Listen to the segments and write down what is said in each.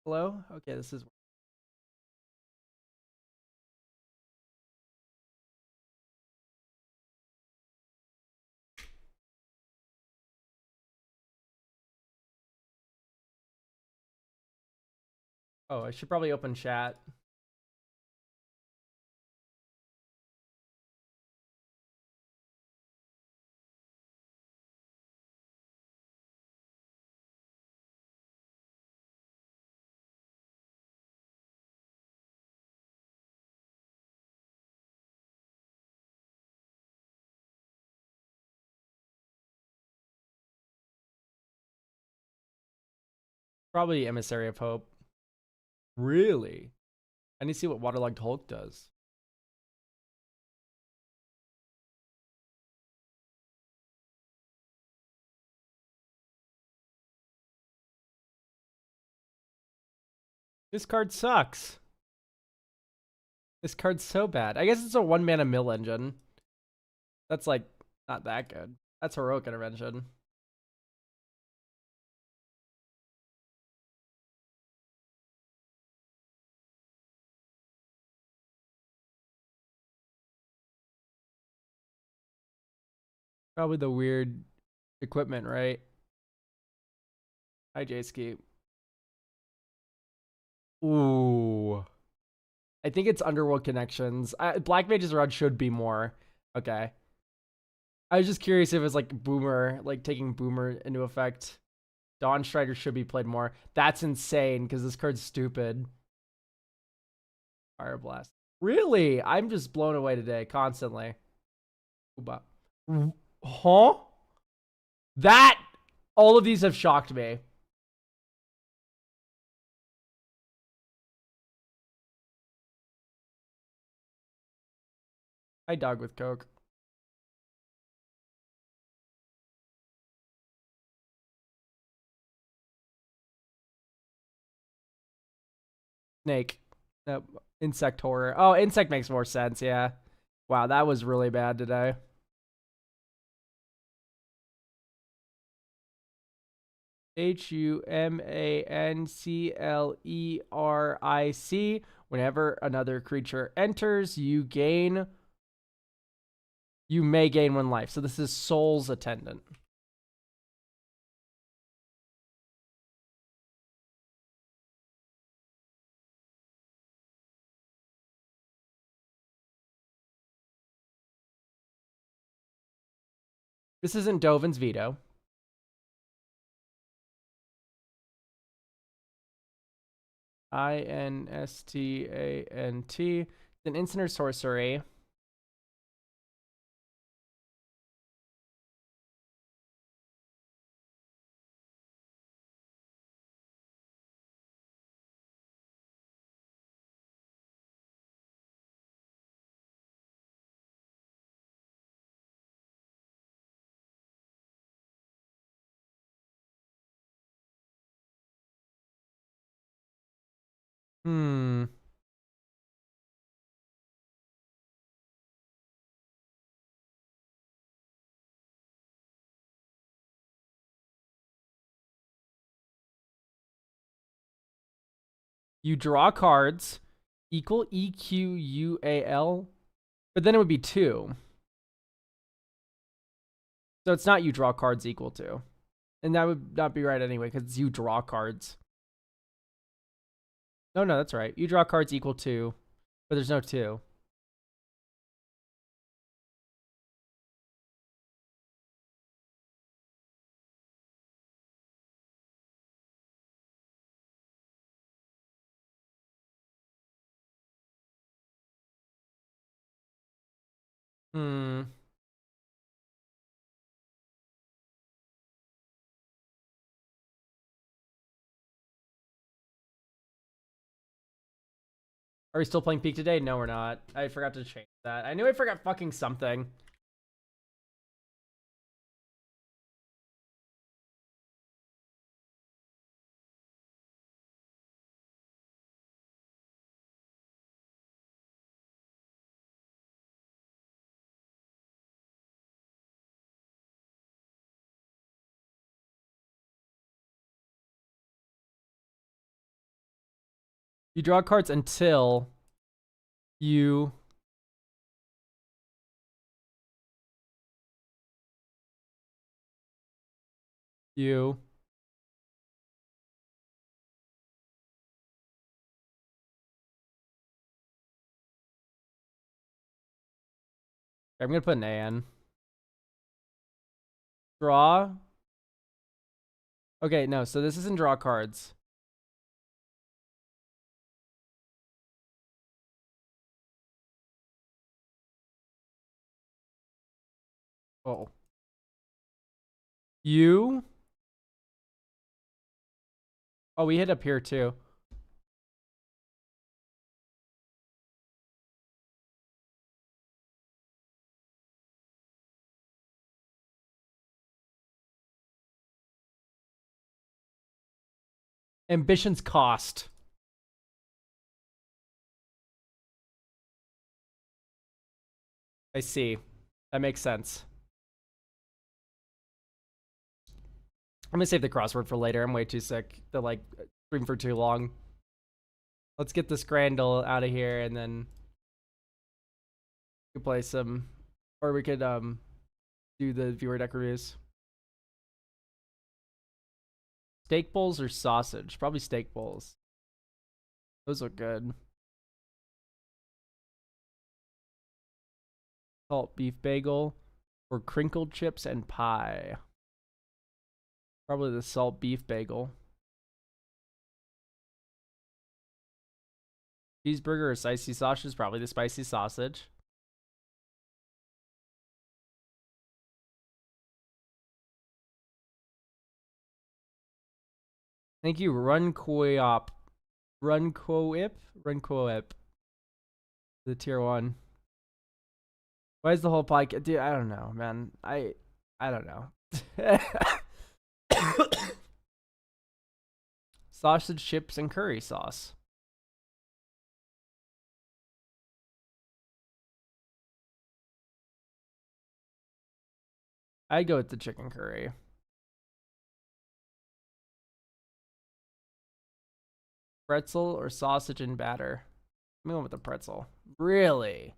Hello? Okay, this is. Oh, I should probably open chat. Probably Emissary of Hope. Really? I need to see what Waterlogged Hulk does. This card sucks. This card's so bad. I guess it's a 1-mana mill engine. That's like not that good. That's Heroic Intervention. Probably the weird equipment, right? Hi, J-Ski. Ooh. I think it's Underworld Connections. Black Mage's Rod should be more. Okay. I was just curious if it was like Boomer, like taking Boomer into effect. Dawn Strider should be played more. That's insane because this card's stupid. Fire Blast. Really? I'm just blown away today, constantly. Huh? That, all of these have shocked me. I dog with Coke. Snake. Nope. Insect horror. Oh, insect makes more sense, yeah. Wow, that was really bad today. HUMANCLERIC. Whenever another creature enters, you may gain 1 life. So this is Soul's Attendant. This isn't Dovin's Veto. INSTANT. It's an instant or sorcery. Hmm. You draw cards equal EQUAL, but then it would be 2. So it's not you draw cards equal to. And that would not be right anyway, because you draw cards. No, that's right. You draw cards equal to, but there's no 2. Hmm. Are we still playing Peak today? No, we're not. I forgot to change that. I knew I forgot fucking something. You draw cards until you you I'm gonna put an A in. Draw. Okay, no, so this isn't draw cards. Oh. You. Oh, we hit up here too. Ambition's cost. I see. That makes sense. I'm gonna save the crossword for later. I'm way too sick to like stream for too long. Let's get this Grandel out of here and then we could play some, or we could do the viewer deck reviews. Steak bowls or sausage? Probably steak bowls. Those look good. Salt beef bagel or crinkled chips and pie. Probably the salt beef bagel. Cheeseburger or spicy sausage? Probably the spicy sausage. Thank you, Run Coop. Run Coip? Run Coip. The tier 1. Why is the whole podcast? Dude, I don't know, man. I don't know. Sausage, chips, and curry sauce. I'd go with the chicken curry. Pretzel or sausage and batter? I'm going with the pretzel. Really?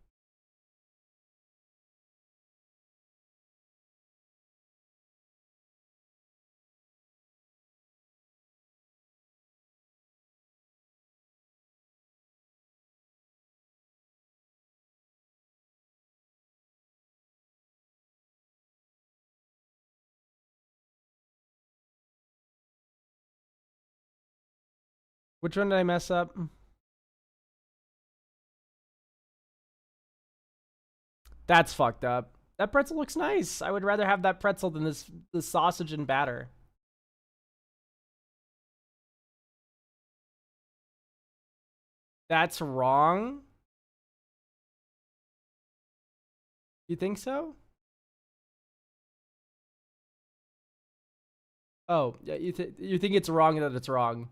Which one did I mess up? That's fucked up. That pretzel looks nice. I would rather have that pretzel than this sausage and batter. That's wrong? You think so? Oh, yeah, you think it's wrong that it's wrong.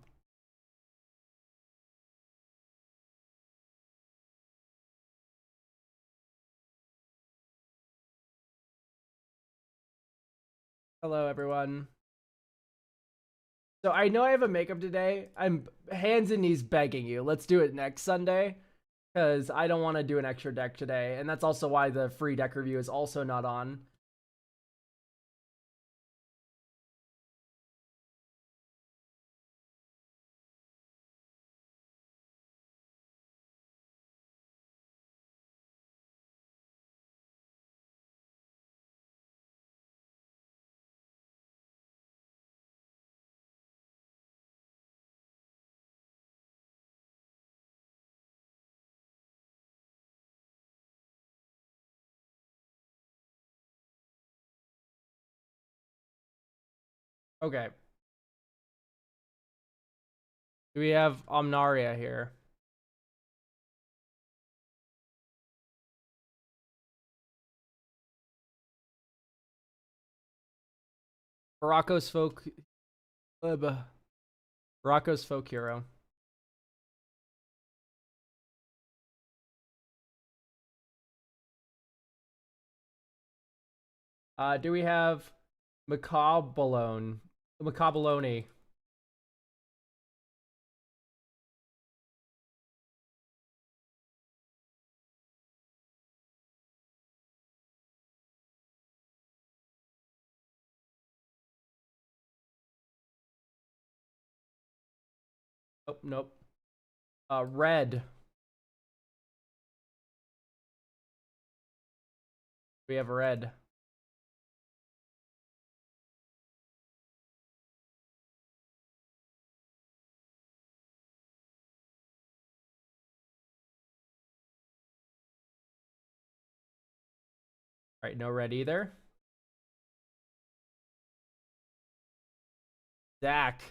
Hello, everyone. So I know I have a makeup today. I'm hands and knees begging you. Let's do it next Sunday because I don't want to do an extra deck today. And that's also why the free deck review is also not on. Okay. Do we have Omnaria here? Baracos folk hero. Do we have Macabalone? Macabalone. Nope, nope. Red. We have red. All right, no red either. Zach.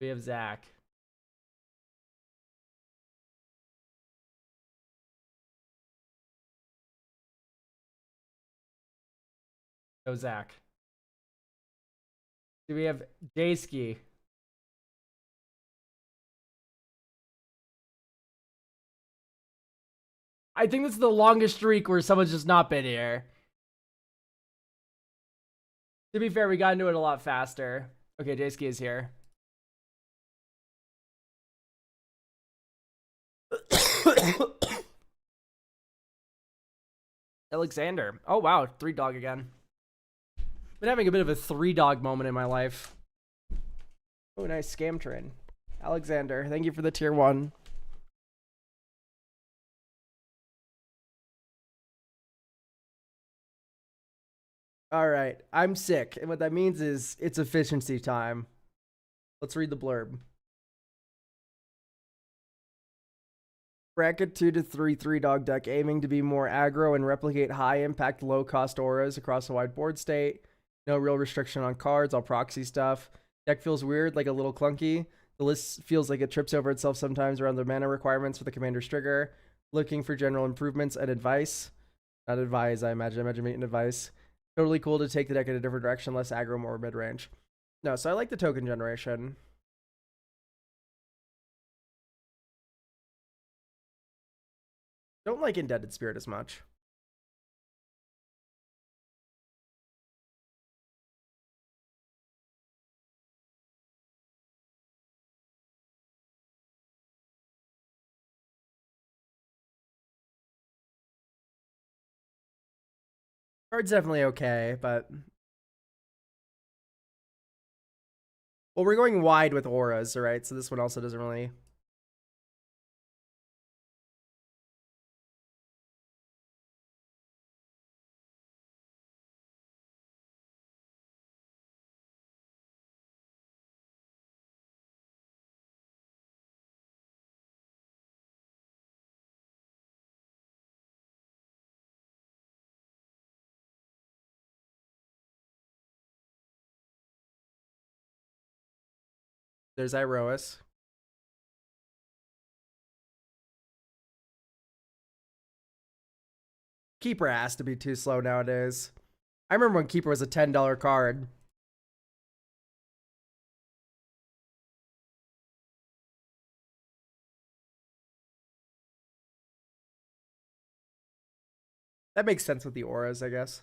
We have Zach. No Zach. Do we have Jayski? I think this is the longest streak where someone's just not been here. To be fair, we got into it a lot faster. Okay, Jayski is here. Alexander. Oh, wow. 3-dog again. Been having a bit of a 3-dog moment in my life. Oh, nice scam train. Alexander, thank you for the tier 1. All right, I'm sick. And what that means is it's efficiency time. Let's read the blurb. Bracket 2 to 3 3-dog deck aiming to be more aggro and replicate high impact, low cost auras across a wide board state. No real restriction on cards, all proxy stuff. Deck feels weird, like a little clunky. The list feels like it trips over itself sometimes around the mana requirements for the commander's trigger. Looking for general improvements and advice. Not advise, I imagine meeting advice. Totally cool to take the deck in a different direction, less aggro, more mid range. No, so I like the token generation. Don't like Indebted Spirit as much. Card's definitely okay, but... Well, we're going wide with auras, right? So this one also doesn't really... There's Iroas. Keeper has to be too slow nowadays. I remember when Keeper was a $10 card. That makes sense with the auras, I guess.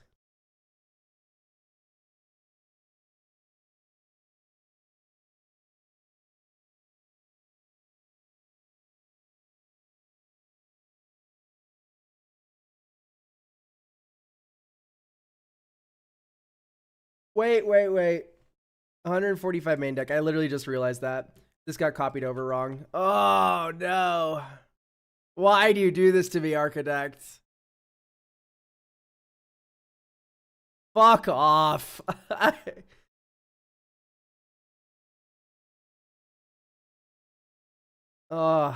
Wait. 145 main deck. I literally just realized that. This got copied over wrong. Oh, no. Why do you do this to me, Architect? Fuck off. Ugh.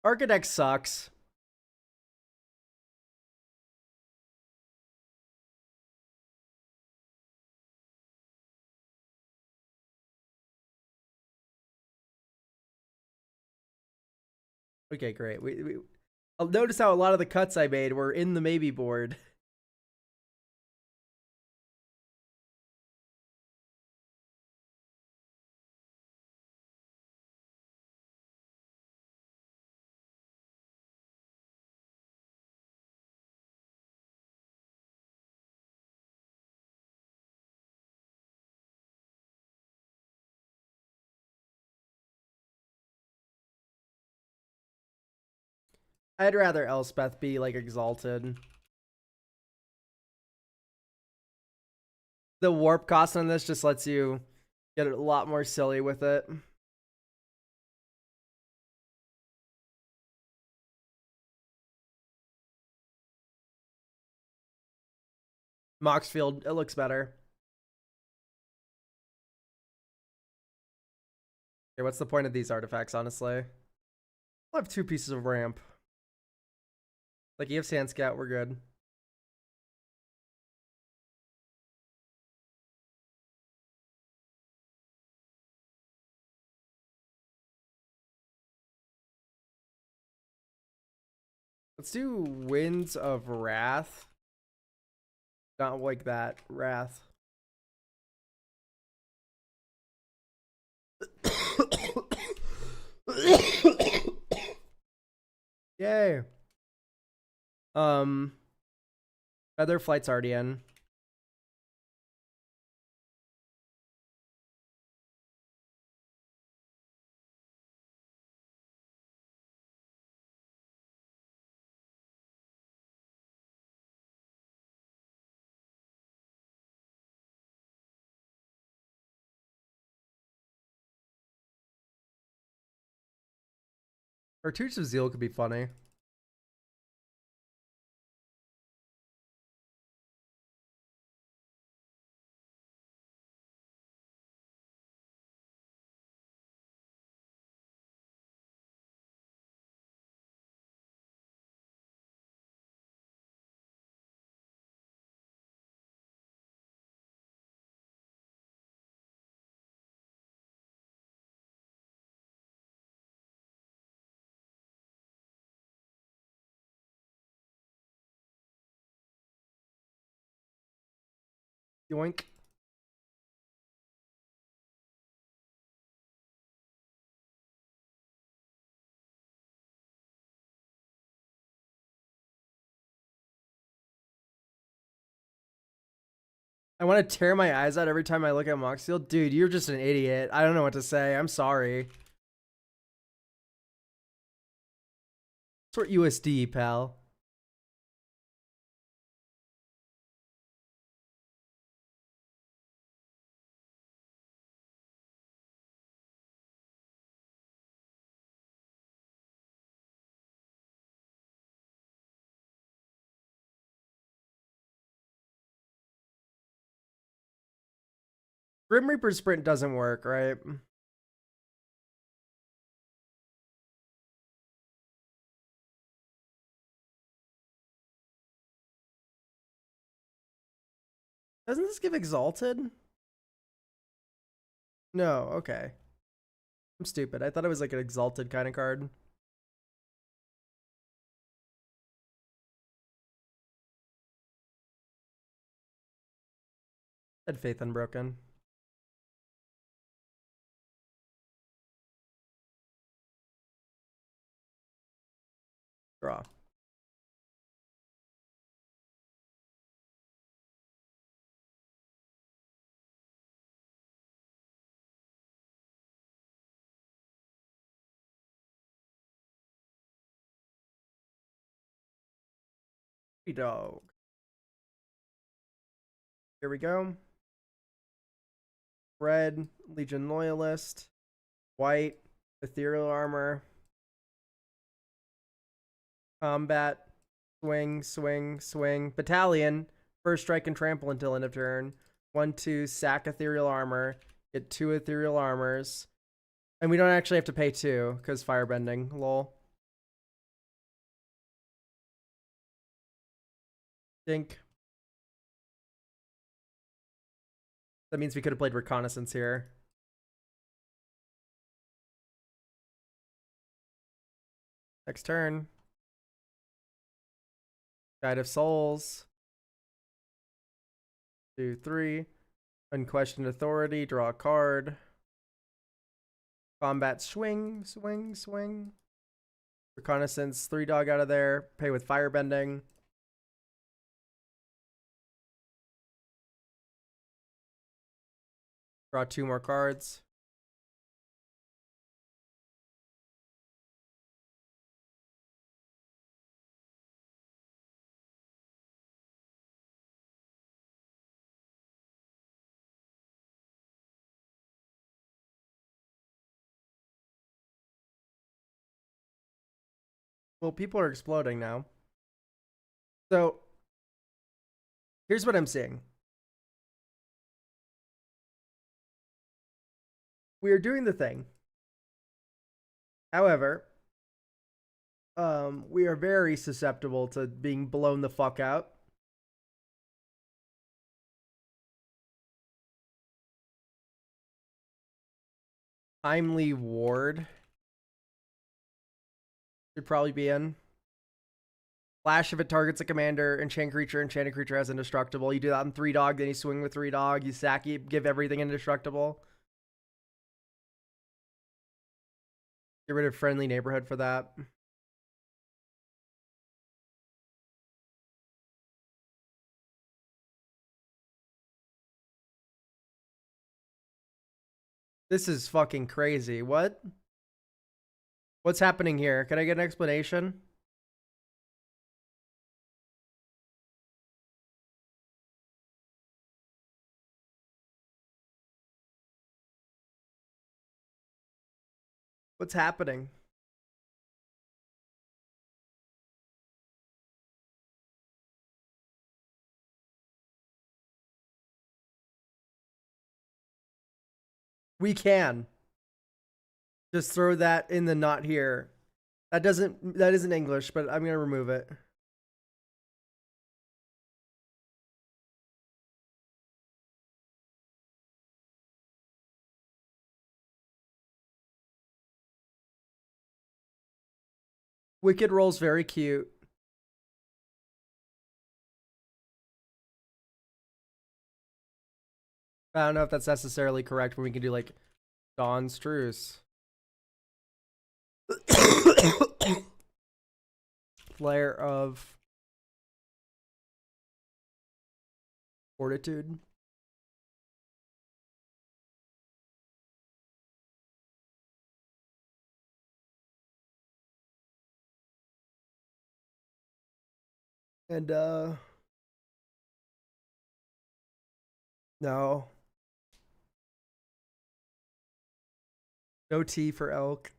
Architect sucks. Okay, great. I'll notice how a lot of the cuts I made were in the maybe board. I'd rather Elspeth be like exalted. The warp cost on this just lets you get a lot more silly with it. Moxfield, it looks better. Okay, what's the point of these artifacts, honestly? I'll have 2 pieces of ramp. Like, you have Sand Scout, we're good. Let's do Winds of Wrath. Not like that. Wrath. Yay. Feather Flight's already in. Cartouche of Zeal could be funny. Yoink. I want to tear my eyes out every time I look at Moxfield. Dude, you're just an idiot. I don't know what to say. I'm sorry. Sort USD, pal. Grim Reaper Sprint doesn't work, right? Doesn't this give Exalted? No, okay. I'm stupid. I thought it was like an Exalted kind of card. Had faith unbroken. Draw. Dog. Here we go. Red, Legion Loyalist. White, Ethereal Armor. Combat. Swing, swing, swing. Battalion. First strike and trample until end of turn. 1/2, sack Ethereal Armor. Get 2 Ethereal Armors. And we don't actually have to pay 2, because Firebending. Lol. Dink. That means we could have played Reconnaissance here. Next turn. Guide of Souls. 2, 3. Unquestioned Authority. Draw a card. Combat swing, swing, swing. Reconnaissance, 3 dog out of there. Pay with Firebending. Draw 2 more cards. Well, people are exploding now. So here's what I'm seeing. We are doing the thing. However, we are very susceptible to being blown the fuck out. Timely Ward should probably be in. Flash if it targets a commander, enchanted creature has indestructible. You do that on 3-dog, then you swing with 3-dog, you sack, you give everything indestructible. Get rid of friendly neighborhood for that. This is fucking crazy. What? What's happening here? Can I get an explanation? What's happening? We can. Just throw that in the not here. That isn't English, but I'm gonna remove it. Wicked Roll's very cute. I don't know if that's necessarily correct when we can do like Dawn's Truce. Flare of Fortitude. And no. No T for elk.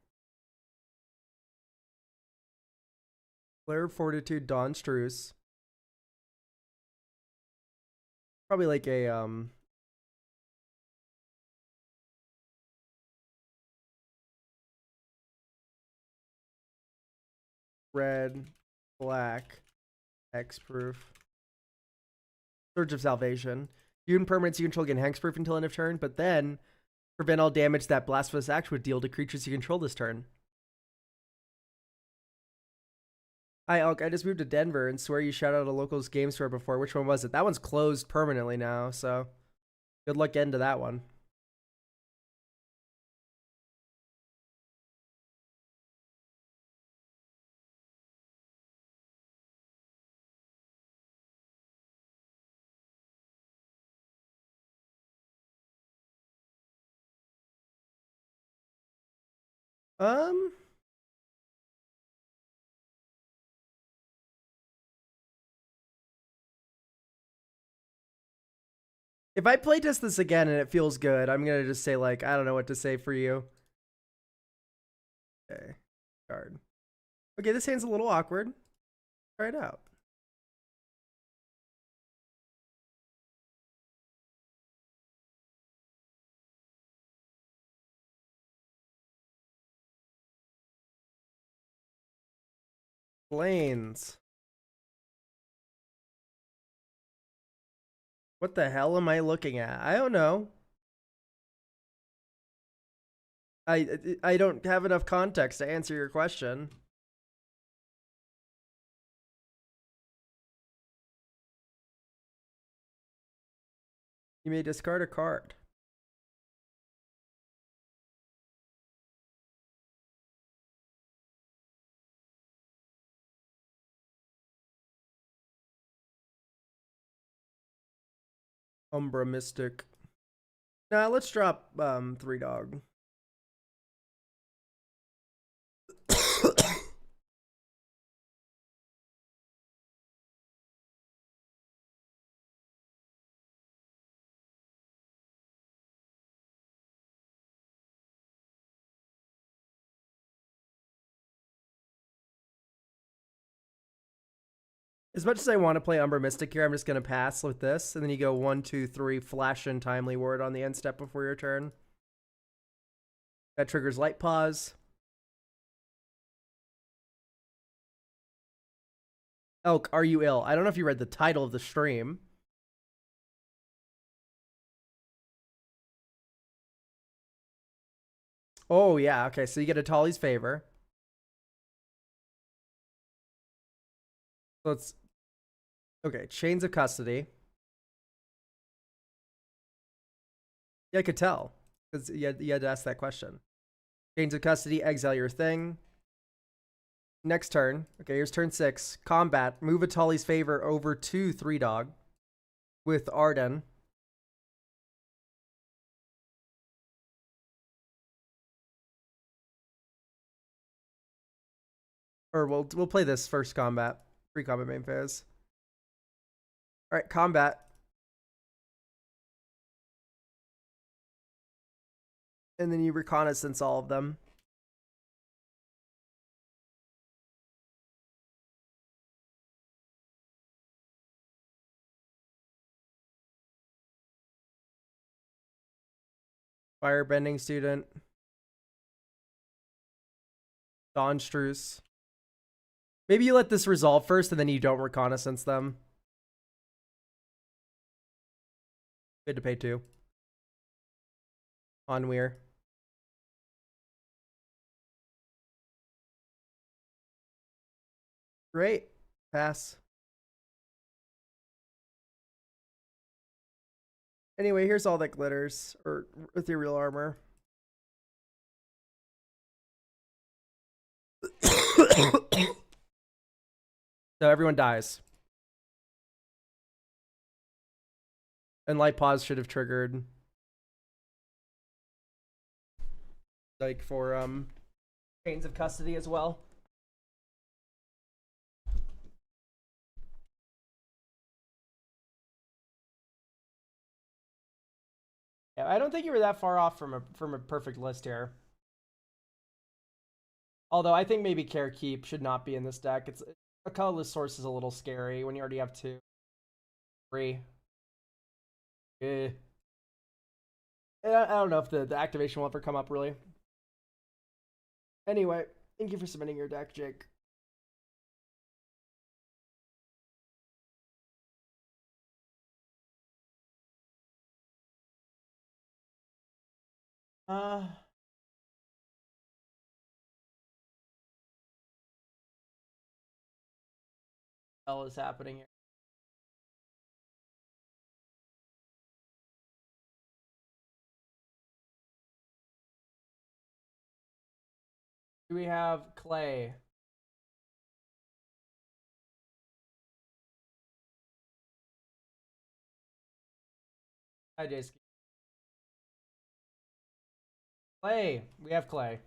Flare of Fortitude, Dawn's Truce. Probably like a red, black, hexproof. Surge of Salvation. You and permanents you control get hexproof until end of turn, but then prevent all damage that Blasphemous Act would deal to creatures you control this turn. Hi, Elk. I just moved to Denver and swear you shouted out a local's game store before. Which one was it? That one's closed permanently now, so good luck getting to that one. Um, if I playtest this again and it feels good, I'm gonna just say like I don't know what to say for you. Okay, card. Okay, this hand's a little awkward. Try it out. Planes. What the hell am I looking at? I don't know. I don't have enough context to answer your question. You may discard a card. Umbra Mystic. Nah, let's drop 3-dog. As much as I want to play Umbra Mystic here, I'm just going to pass with this. And then you go 1, 2, 3, flash in Timely Word on the end step before your turn. That triggers Light Pause. Elk, are you ill? I don't know if you read the title of the stream. Oh, yeah. Okay, so you get a Tolly's Favor. So it's... Okay, Chains of Custody. Yeah, I could tell. Because you had to ask that question. Chains of Custody, exile your thing. Next turn. Okay, here's turn 6. Combat. Move a Tolly's Favor over to 3-dog with Arden. Or we'll play this first combat. Pre-combat main phase. Alright, combat. And then you reconnaissance all of them. Firebending Student. Dawnstruce. Maybe you let this resolve first and then you don't reconnaissance them. Good to pay 2. On Weir. Great. Pass. Anyway, here's all that glitters. Or ethereal armor. So everyone dies. And Light Pause should have triggered. Like for Chains of Custody as well. Yeah, I don't think you were that far off from a perfect list here. Although I think maybe Care Keep should not be in this deck. It's a colorless source is a little scary when you already have 2. 3. I don't know if the activation will ever come up really. Anyway, thank you for submitting your deck, Jake. Hell is happening here? Do we have Clay? Hi, Jason. Clay. We have Clay.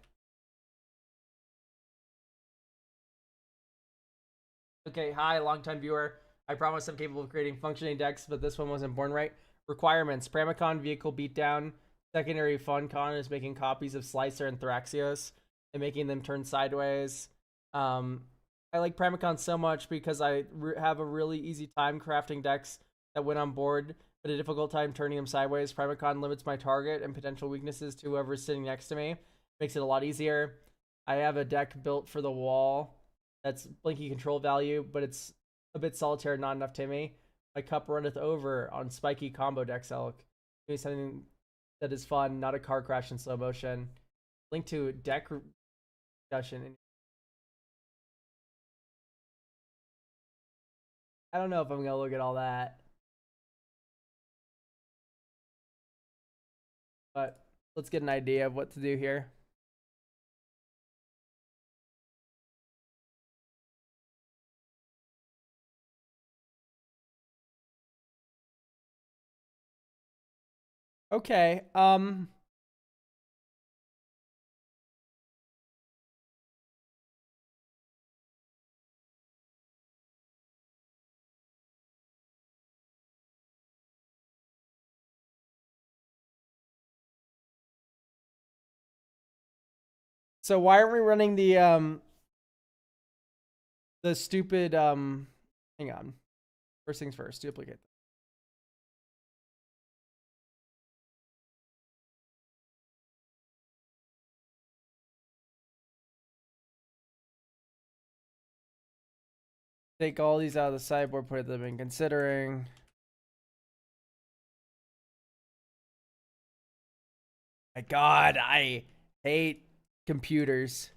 Okay, hi, longtime viewer. I promise I'm capable of creating functioning decks, but this one wasn't born right. Requirements. Pramicon vehicle beatdown. Secondary fun con is making copies of Slicer and Thraxios and making them turn sideways. I like Pramicon so much because I have a really easy time crafting decks that win on board, but a difficult time turning them sideways. Pramicon limits my target and potential weaknesses to whoever's sitting next to me. Makes it a lot easier. I have a deck built for the wall that's blinky control value, but it's a bit solitaire, not enough Timmy. My cup runneth over on spiky combo decks, Elk. Give me something that is fun, not a car crash in slow motion. Link to deck discussion. I don't know if I'm gonna look at all that, but let's get an idea of what to do here. Okay, so why aren't we running the stupid Hang on. First things first, duplicate. Take all these out of the sideboard, put them in considering. My God, I hate computers.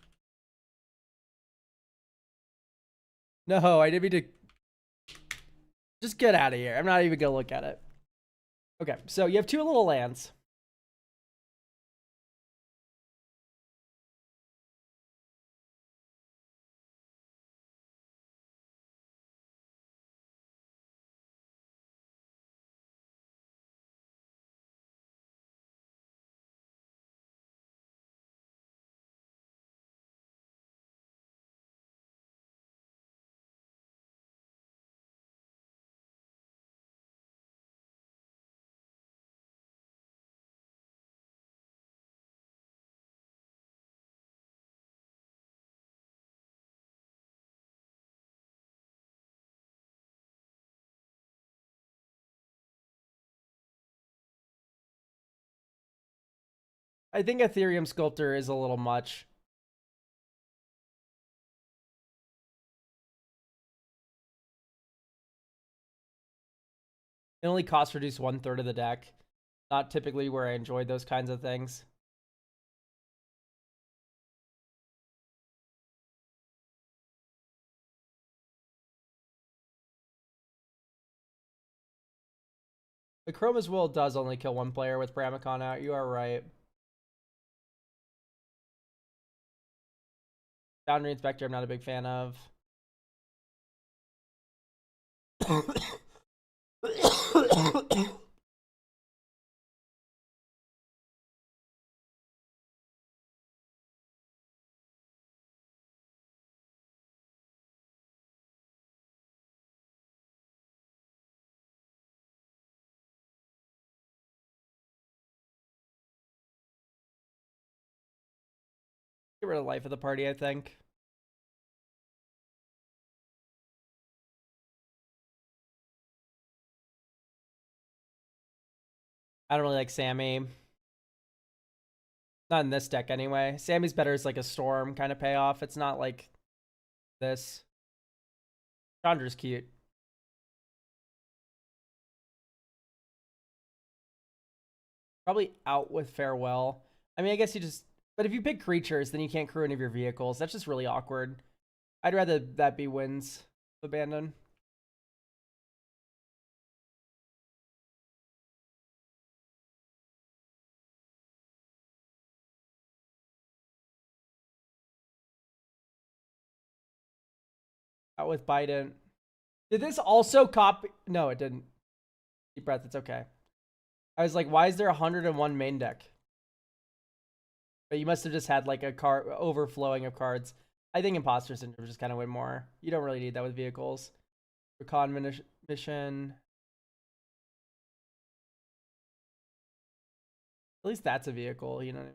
No, I didn't mean to. Just get out of here. I'm not even gonna look at it. Okay, so you have two little lands. I think Ethereum Sculptor is a little much. It only cost reduce 1/3 of the deck. Not typically where I enjoy those kinds of things. The Chroma's Will does only kill one player with Bramicon out. You are right. Boundary Inspector, I'm not a big fan of. Get rid of Life of the Party, I think. I don't really like Sammy. Not in this deck anyway. Sammy's better as like a Storm kind of payoff. It's not like this. Chandra's cute. Probably out with Farewell. I mean, I guess you just... But if you pick creatures, then you can't crew any of your vehicles. That's just really awkward. I'd rather that be Winds of Abandon. Out with Biden. Did this also copy? No, it didn't. Deep breath. It's okay. I was like, why is there 101 main deck? But you must have just had like a card overflowing of cards. I think Imposter Syndrome just kind of win more. You don't really need that with vehicles. Recon mission. At least that's a vehicle, you know what I mean?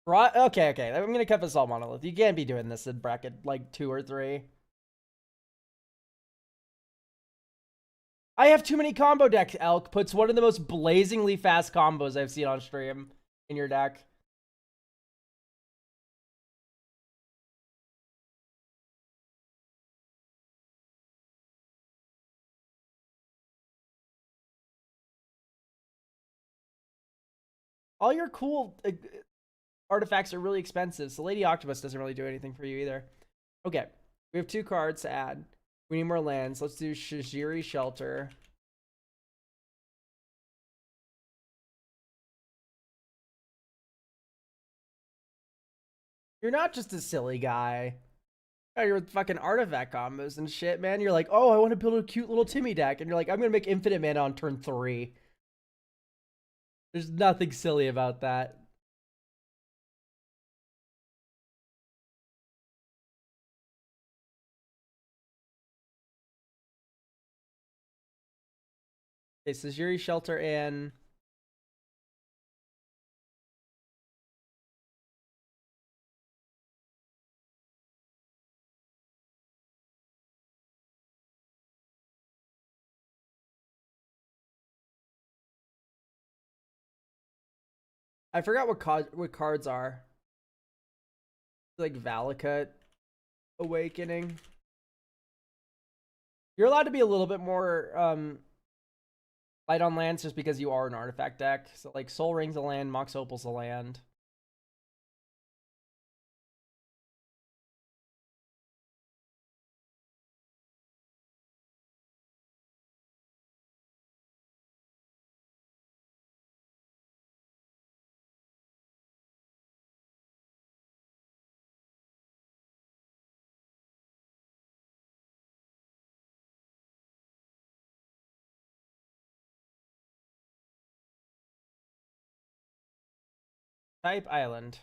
Right? Okay, okay. I'm gonna cut this all monolith. You can't be doing this in bracket like 2 or 3. I have too many combo decks. Elk puts one of the most blazingly fast combos I've seen on stream in your deck. All your cool artifacts are really expensive, so Lady Octopus doesn't really do anything for you either. Okay, we have 2 cards to add. We need more lands. Let's do Shajiri Shelter. You're not just a silly guy. You're with fucking artifact combos and shit, man. You're like, oh, I want to build a cute little Timmy deck. And you're like, I'm going to make infinite mana on turn 3. There's nothing silly about that. Okay, so Yuri, Shelter, and I forgot what cards are. Like Valakut Awakening. You're allowed to be a little bit more light on lands just because you are an artifact deck. So like Soul Ring's a land, Mox Opal's a land. Type Island.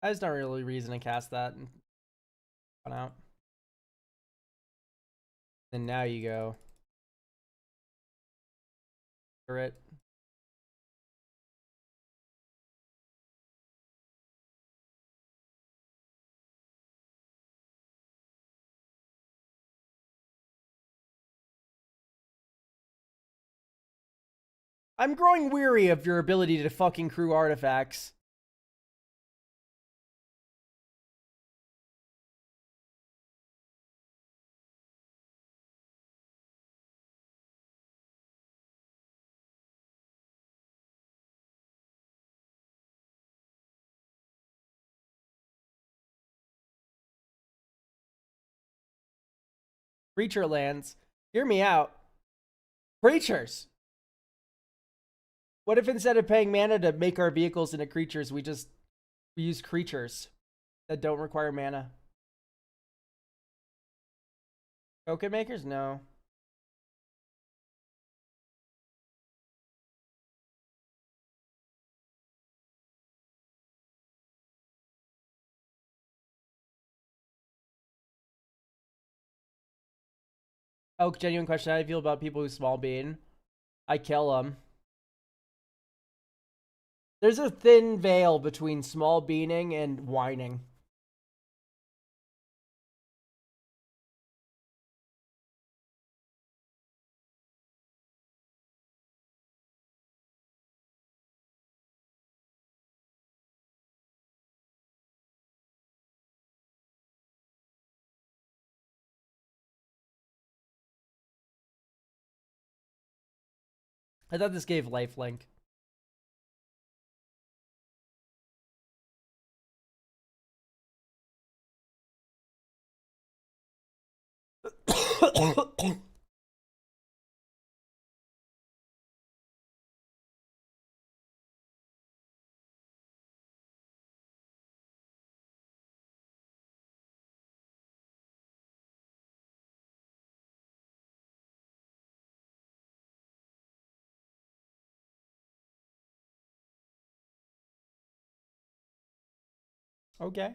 There's not really reason to cast that and run out. And now you go. For it. I'm growing weary of your ability to fucking crew artifacts. Creature lands. Hear me out. Creatures. What if instead of paying mana to make our vehicles into creatures, we use creatures that don't require mana? Token makers? No. Oh, genuine question. How do you feel about people who small bean? I kill them. There's a thin veil between small beaning and whining. I thought this gave lifelink. Okay.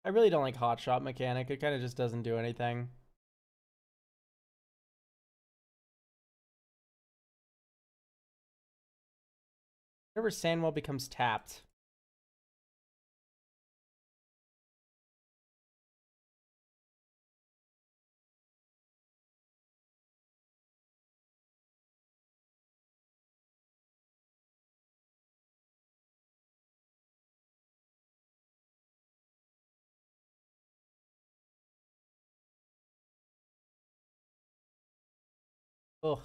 I really don't like hot shot mechanic. It kind of just doesn't do anything. Whenever Sandwell becomes tapped. Ugh.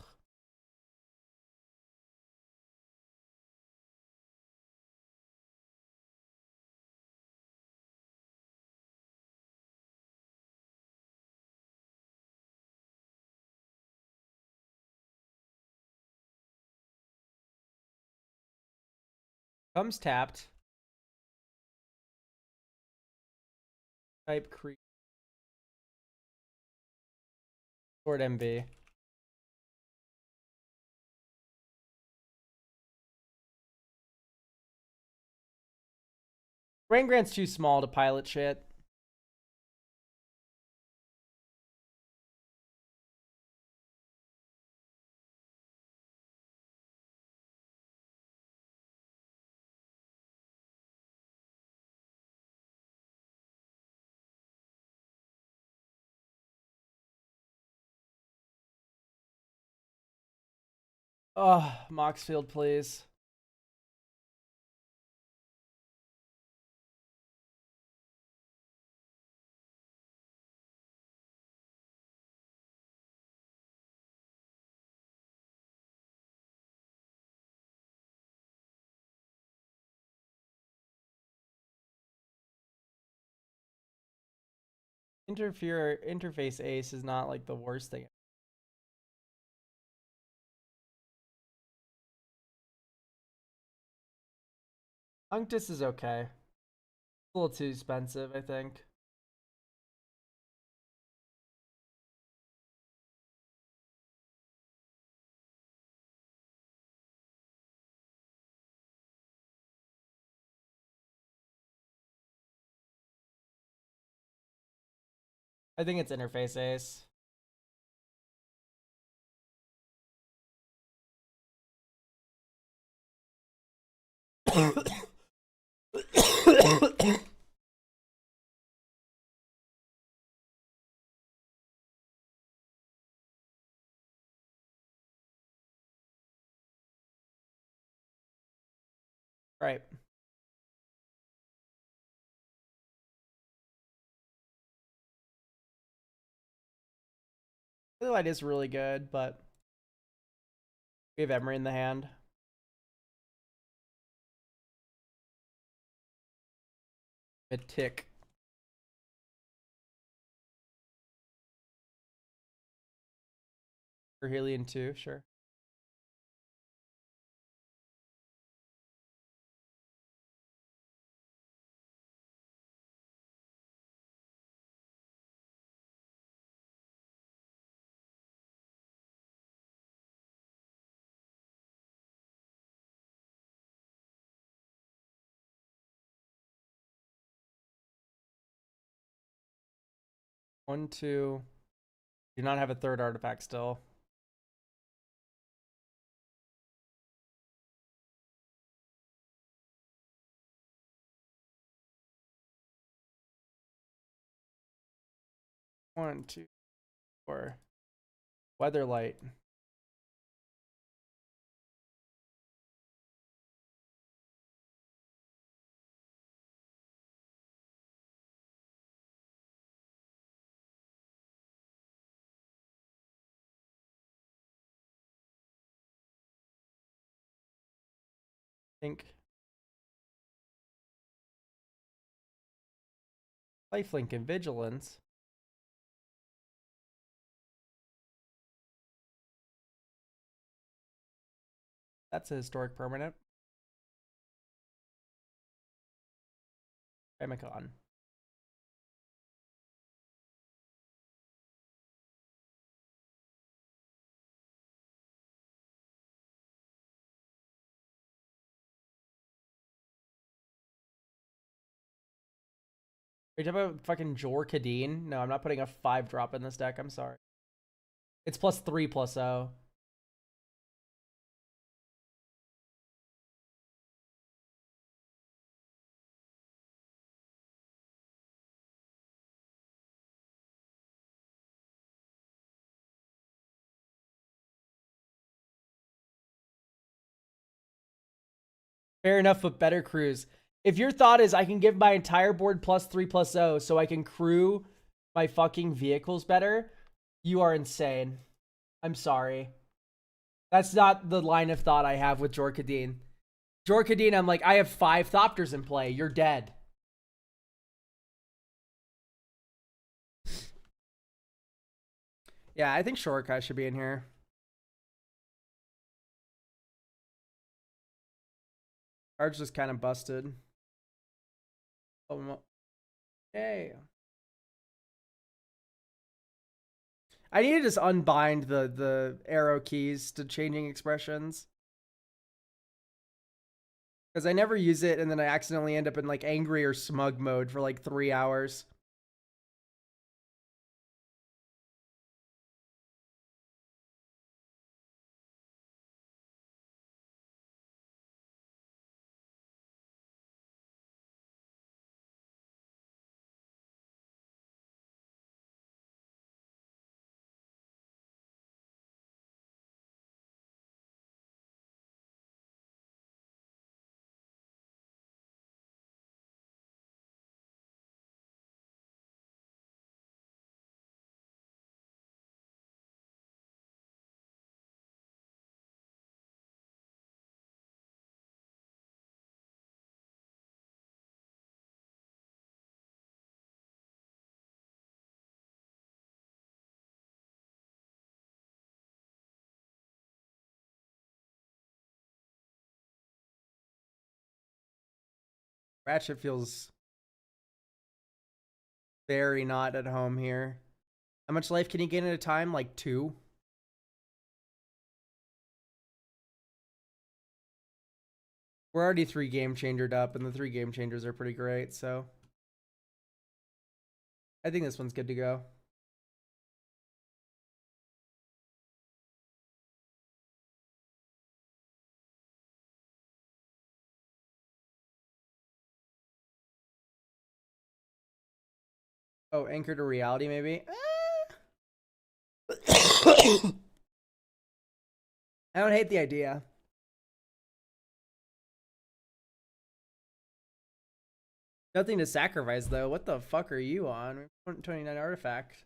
Comes tapped. Type creep. Sword MV. Brain Grant's too small to pilot shit. Oh, Moxfield, please. Interface ace is not like the worst thing. Unctus is okay. A little too expensive, I think. I think it's interface ace. Right. The light is really good, but we have Emery in the hand. A tick. For Helion 2, sure. One, two. Do not have a third artifact still. One, two, four. Weatherlight. Think. Lifelink and Vigilance. That's a historic permanent. Emicon. Are you talking about fucking Jor Kadeen? No, I'm not putting a 5-drop in this deck. I'm sorry. It's +3/+0. Fair enough, but better crews. If your thought is I can give my entire board +3/+0 so I can crew my fucking vehicles better, you are insane. I'm sorry. That's not the line of thought I have with Jorkadeen. Jorkadeen, I'm like, I have 5 Thopters in play. You're dead. Yeah, I think Shorikai should be in here. Card's just kind of busted. Hey. I need to just unbind the arrow keys to changing expressions. Because I never use it, and then I accidentally end up in like angry or smug mode for like 3 hours. Ratchet feels very not at home here. How much life can he gain at a time? Like 2? We're already 3 game changered up, and the 3 game changers are pretty great, so I think this one's good to go. Oh, Anchor to Reality, maybe? I don't hate the idea. Nothing to sacrifice, though. What the fuck are you on? 29 artifact.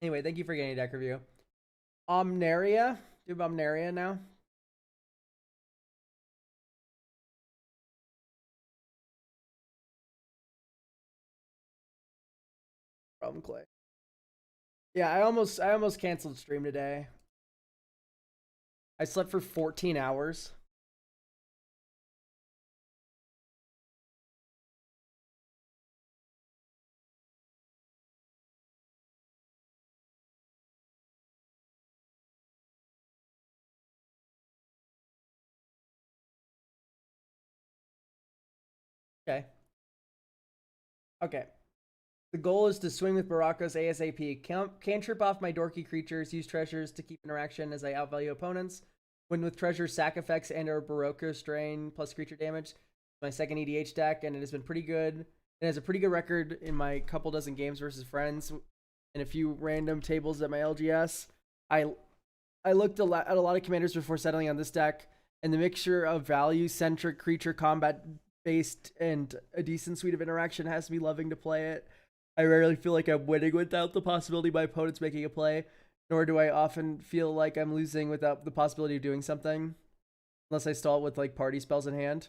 Anyway, thank you for getting a deck review. Omnaria? Do Omnaria now? Problem Clay. Yeah, I almost canceled stream today. I slept for 14 hours. Okay. Okay. The goal is to swing with Baracos ASAP. Cantrip off my dorky creatures, use treasures to keep interaction as I outvalue opponents. Win with treasures, sack effects, and or Barocco strain plus creature damage. My second EDH deck, and it has been pretty good. It has a pretty good record in my couple dozen games versus friends and a few random tables at my LGS. I looked at a lot of commanders before settling on this deck, and the mixture of value-centric creature combat-based and a decent suite of interaction has me loving to play it. I rarely feel like I'm winning without the possibility of my opponents making a play, nor do I often feel like I'm losing without the possibility of doing something, unless I stall with like party spells in hand.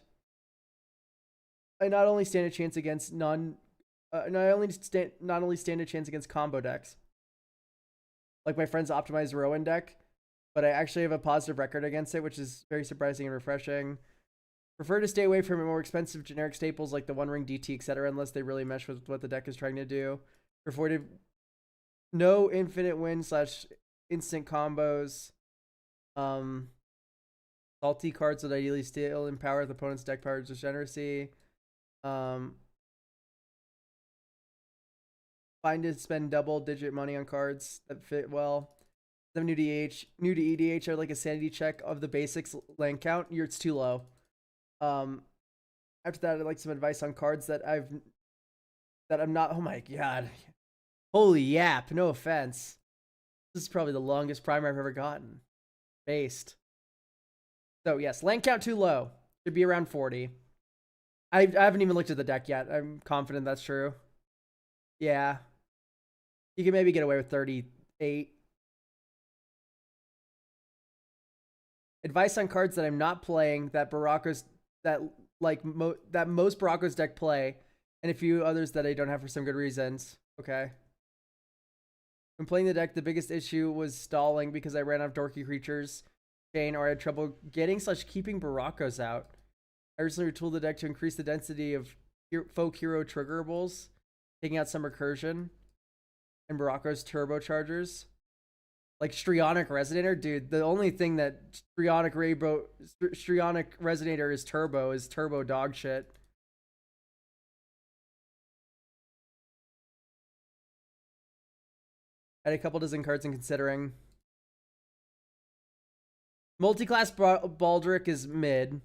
I not only stand a chance against not only stand a chance against combo decks, like my friend's optimized Rowan deck, but I actually have a positive record against it, which is very surprising and refreshing. Prefer to stay away from more expensive generic staples like the One Ring DT, etc., unless they really mesh with what the deck is trying to do. Prefer to no infinite win / instant combos. Salty cards that ideally still empower the opponent's deck power degeneracy. Find to spend double-digit money on cards that fit well. The new to EDH are like a sanity check of the basics land count. It's too low. After that, I'd like some advice on cards that I'm not. Oh my god, holy yap! No offense. This is probably the longest primer I've ever gotten. Based. So yes, land count too low. Should be around 40. I haven't even looked at the deck yet. I'm confident that's true. Yeah. You can maybe get away with 38. Advice on cards that I'm not playing that Baracos that that most Baracos deck play, and a few others that I don't have for some good reasons. Okay. When playing the deck, the biggest issue was stalling because I ran out of dorky creatures, chain, or I had trouble getting/keeping Baracos out. I recently retooled the deck to increase the density of folk hero triggerables, taking out some recursion, and Baracos turbochargers. Like Strionic Resonator, dude. The only thing that Strionic Resonator is turbo dog shit. I had a couple dozen cards in considering. Multiclass Baldric is mid.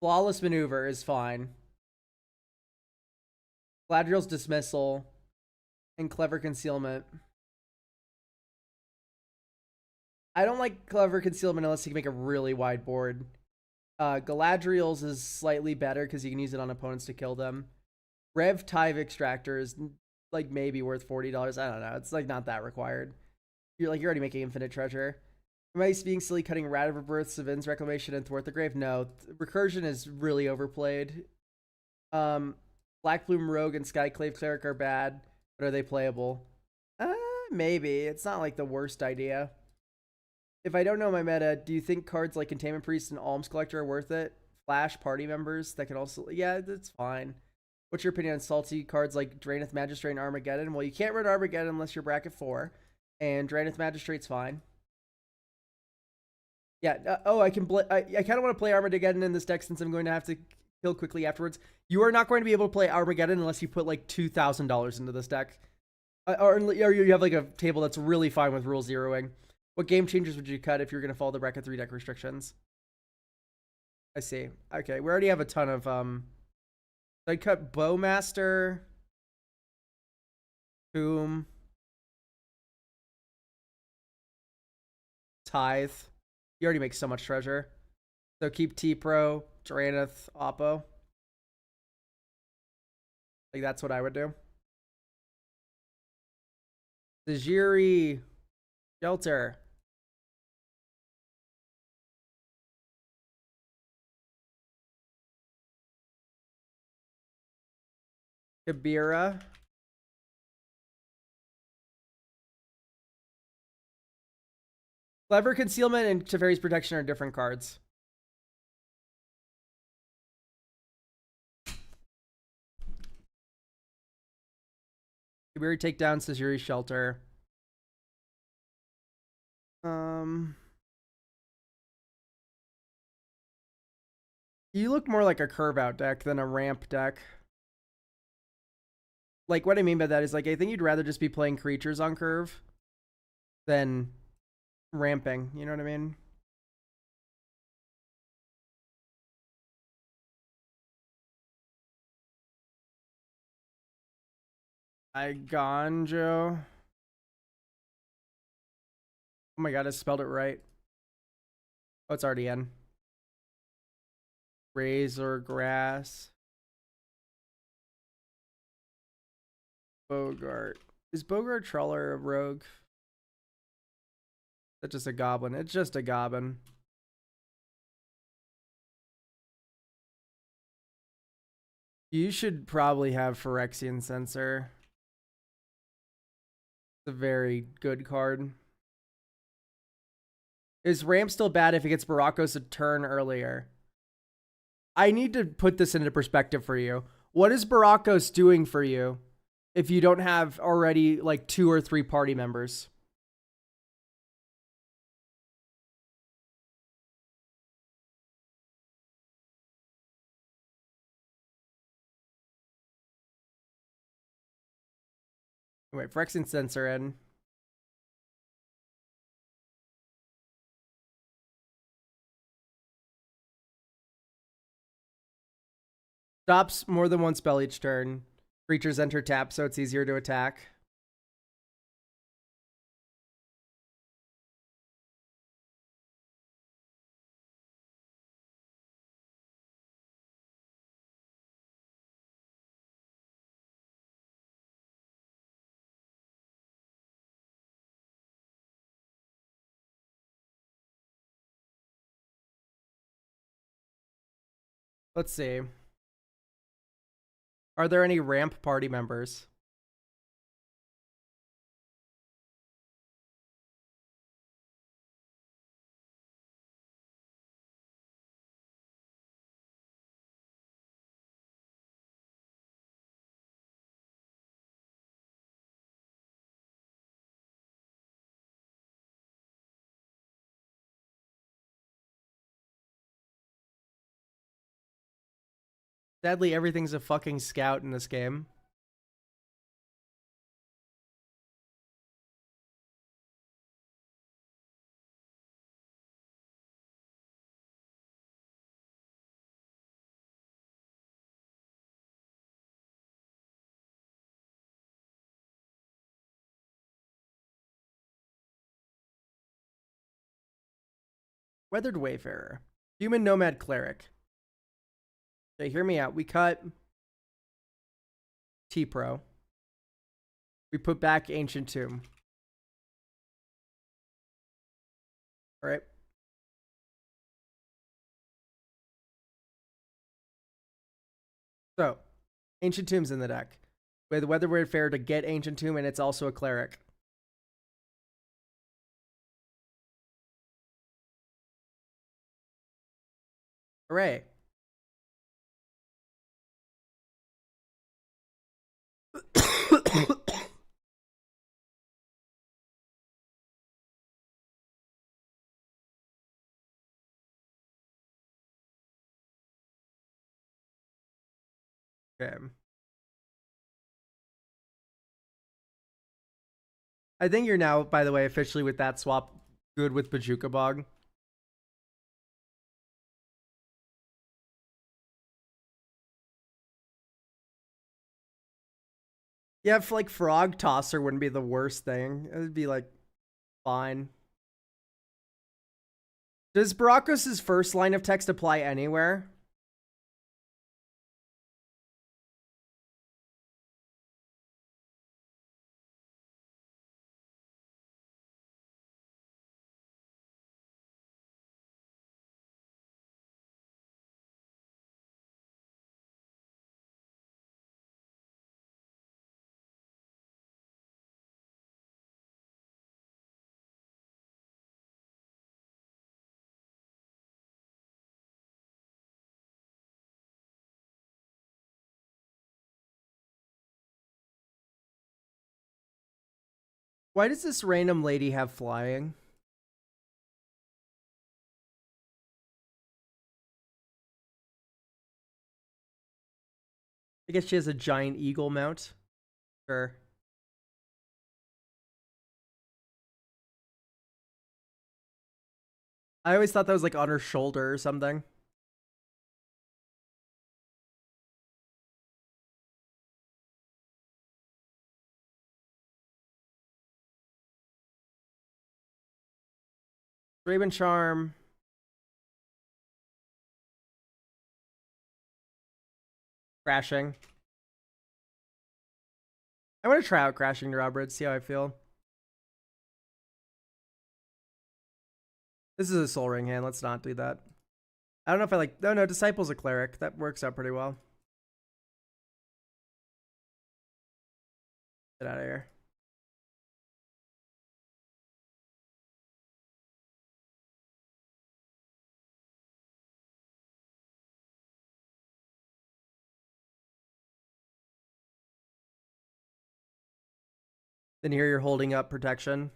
Flawless Maneuver is fine. Gladriel's Dismissal and Clever Concealment. I don't like Clever Concealment unless you can make a really wide board. Galadriel's is slightly better because you can use it on opponents to kill them. Rev Tive Extractor is like maybe worth $40. I don't know. It's like not that required. You're already making Infinite Treasure. Am I being silly cutting Radiver Birth, Savin's Reclamation, and Thwart the Grave? No. Recursion is really overplayed. Black Plume Rogue and Skyclave Cleric are bad, but are they playable? Maybe. It's not like the worst idea. If I don't know my meta, do you think cards like Containment Priest and Alms Collector are worth it? Flash party members that can also... Yeah, that's fine. What's your opinion on salty cards like Draenith Magistrate and Armageddon? Well, you can't run Armageddon unless you're bracket 4. And Draenith Magistrate's fine. Yeah, I kind of want to play Armageddon in this deck since I'm going to have to kill quickly afterwards. You are not going to be able to play Armageddon unless you put like $2,000 into this deck. Or you have like a table that's really fine with rule zeroing. What game changers would you cut if you're going to follow the bracket 3 deck restrictions? I see. Okay, we already have a ton of... I'd cut Bowmaster, Tomb, Tithe. You already make so much treasure. So keep T-Pro, Draenith, Oppo. Like, that's what I would do. Tajiri, Shelter. Kabira. Clever Concealment and Teferi's Protection are different cards. Kabira Takedown, Tajiri Shelter. You look more like a curve out deck than a ramp deck. Like, what I mean by that is, like, I think you'd rather just be playing creatures on curve than ramping. You know what I mean? Igonjo. Oh my god, I spelled it right. Oh, it's already in. Razor Grass. Bogart. Is Bogart Trawler a rogue? That's just a goblin. It's just a goblin. You should probably have Phyrexian Censor. It's a very good card. Is Ramp still bad if it gets Baracos a turn earlier? I need to put this into perspective for you. What is Baracos doing for you if you don't have already like 2 or 3 party members? Wait, Phyrexian Censor in. Stops more than one spell each turn. Creatures enter tap, so it's easier to attack. Let's see. Are there any ramp party members? Sadly, everything's a fucking scout in this game. Weathered Wayfarer. Human Nomad Cleric. Okay, hear me out. We cut T-Pro. We put back Ancient Tomb. All right. So, Ancient Tomb's in the deck. With Weathered Wayfarer to get Ancient Tomb, and it's also a Cleric. Hooray. Okay. I think you're now, by the way, officially with that swap good with Bajuka Bog. Yeah, if like Frog Tosser wouldn't be the worst thing. It would be like fine. Does Barakos' first line of text apply anywhere? Why does this random lady have flying? I guess she has a giant eagle mount. Sure. I always thought that was like on her shoulder or something. Raven Charm. Crashing. I want to try out crashing to Robert, see how I feel. This is a soul ring hand. Let's not do that. I don't know if I like. No, Disciple's a cleric. That works out pretty well. Get out of here. Then here you're holding up protection.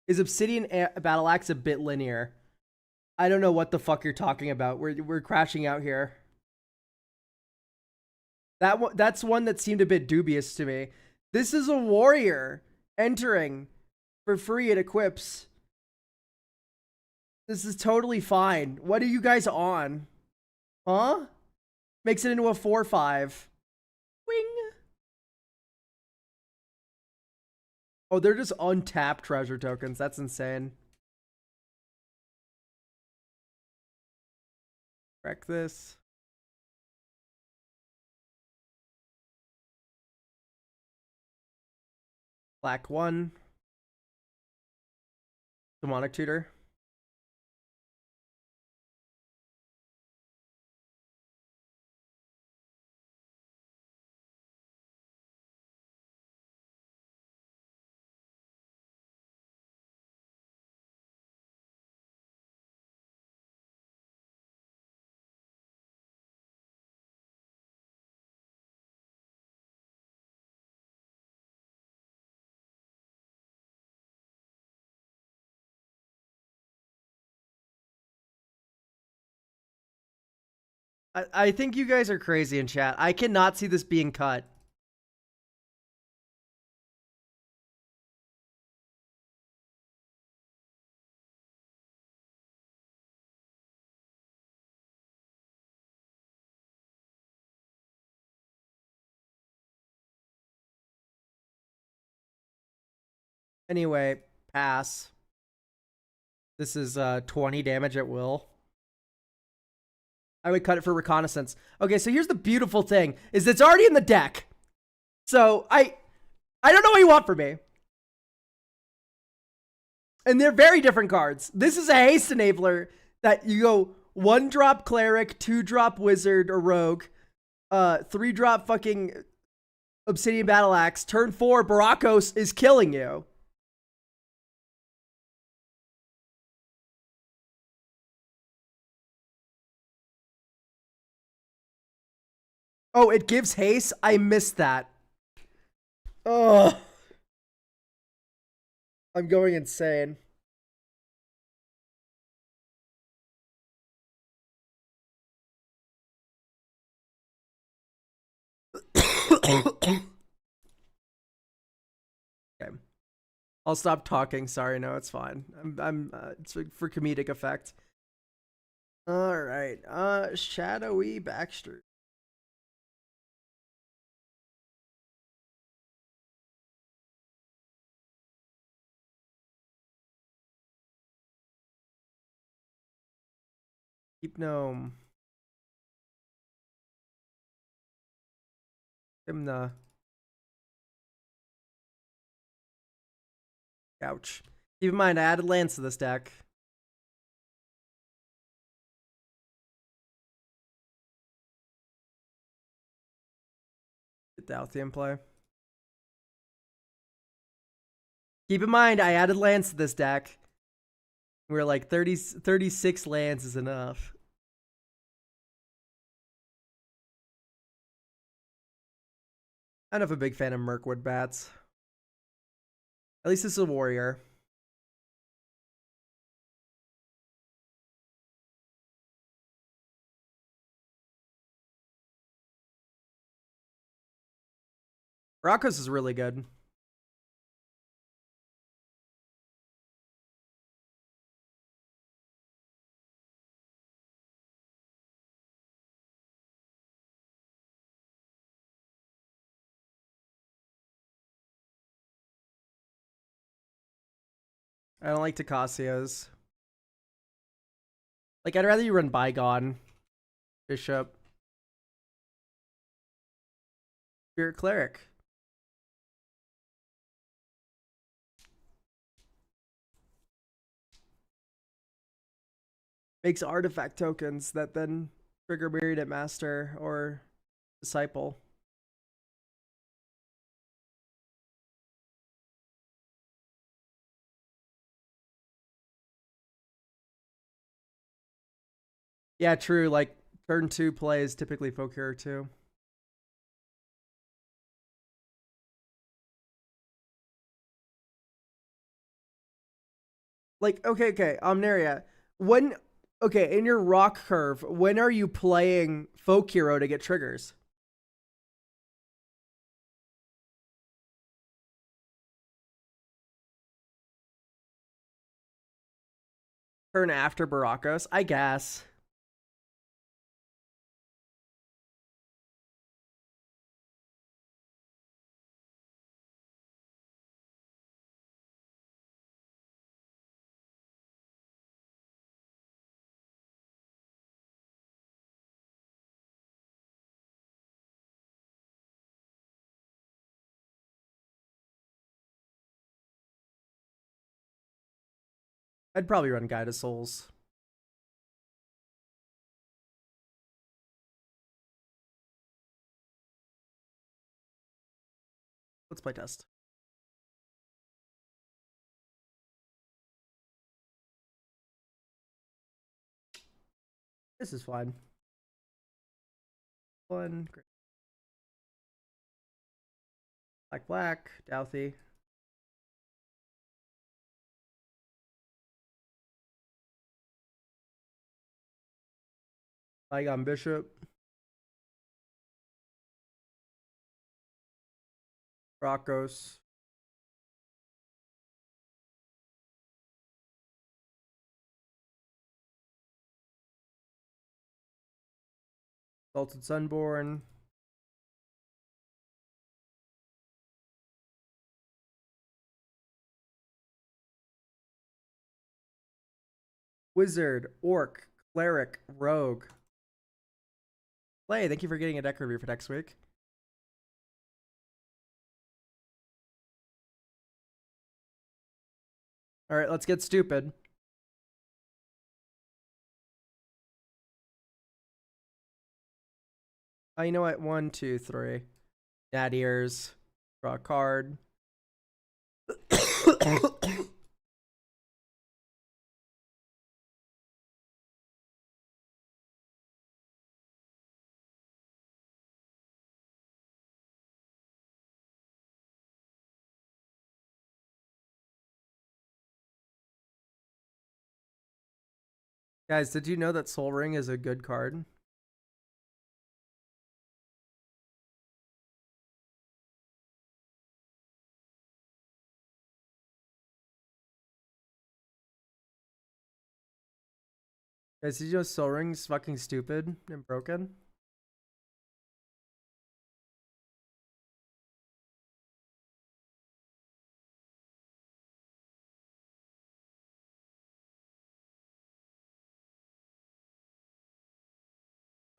Is Obsidian Battle Axe a bit linear? I don't know what the fuck you're talking about. We're crashing out here. That's one that seemed a bit dubious to me. This is a warrior entering for free at equips. This is totally fine. What are you guys on? Huh? Makes it into a 4/5. Wing. Oh, they're just untapped treasure tokens. That's insane. Wreck this. Black 1. Demonic Tutor. I think you guys are crazy in chat. I cannot see this being cut. Anyway, pass. This is 20 damage at will. I would cut it for reconnaissance. Okay, so here's the beautiful thing, is it's already in the deck. So I don't know what you want from me. And they're very different cards. This is a haste enabler that you go 1-drop cleric, 2-drop wizard or rogue, 3-drop fucking obsidian battle axe. Turn 4, Barakos is killing you. Oh, it gives haste? I missed that. Oh. I'm going insane. Okay. I'll stop talking. Sorry, no, it's fine. It's for comedic effect. All right. Shadowy Baxter. Keep gnome. Him the couch. Keep in mind, I added lands to this deck. Get the Althea play. Keep in mind, I added lands to this deck. We're like 36 lands is enough. I'm not a big fan of Mirkwood bats. At least this is a warrior. Barakos is really good. I don't like Tocasios. Like, I'd rather you run Bygone. Bishop. Spirit Cleric. Makes artifact tokens that then trigger Myriad Master or Disciple. Yeah, true. Like, turn 2 play is typically Folk Hero 2. Like, okay, Omnaria. When, okay, in your rock curve, when are you playing Folk Hero to get triggers? Turn after Barakos? I guess. I'd probably run Guide of Souls. Let's play test. This is fine. One, great. Black, Douthie. Bygone Bishop. Broncos. Salted Sunborn. Wizard, Orc, Cleric, Rogue. Play, thank you for getting a deck review for next week. All right, let's get stupid. Oh, you know what? 1, 2, 3. Nat ears. Draw a card. Guys, did you know that Soul Ring is a good card? Guys, did you know Soul Ring's fucking stupid and broken?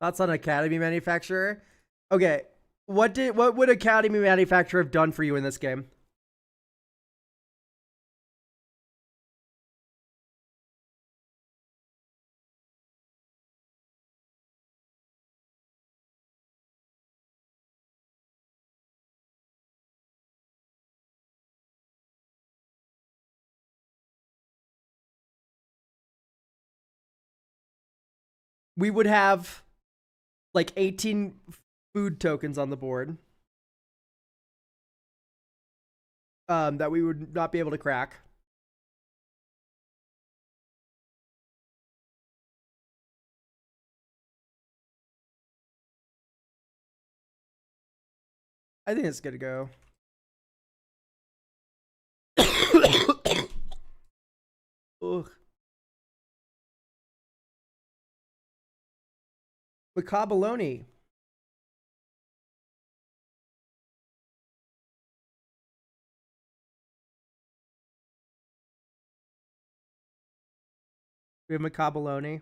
Thoughts on Academy Manufacturer? Okay, what would Academy Manufacturer have done for you in this game? We would have like 18 food tokens on the board that we would not be able to crack. I think it's good to go. Ugh. Macabaloni. We have Macabaloni.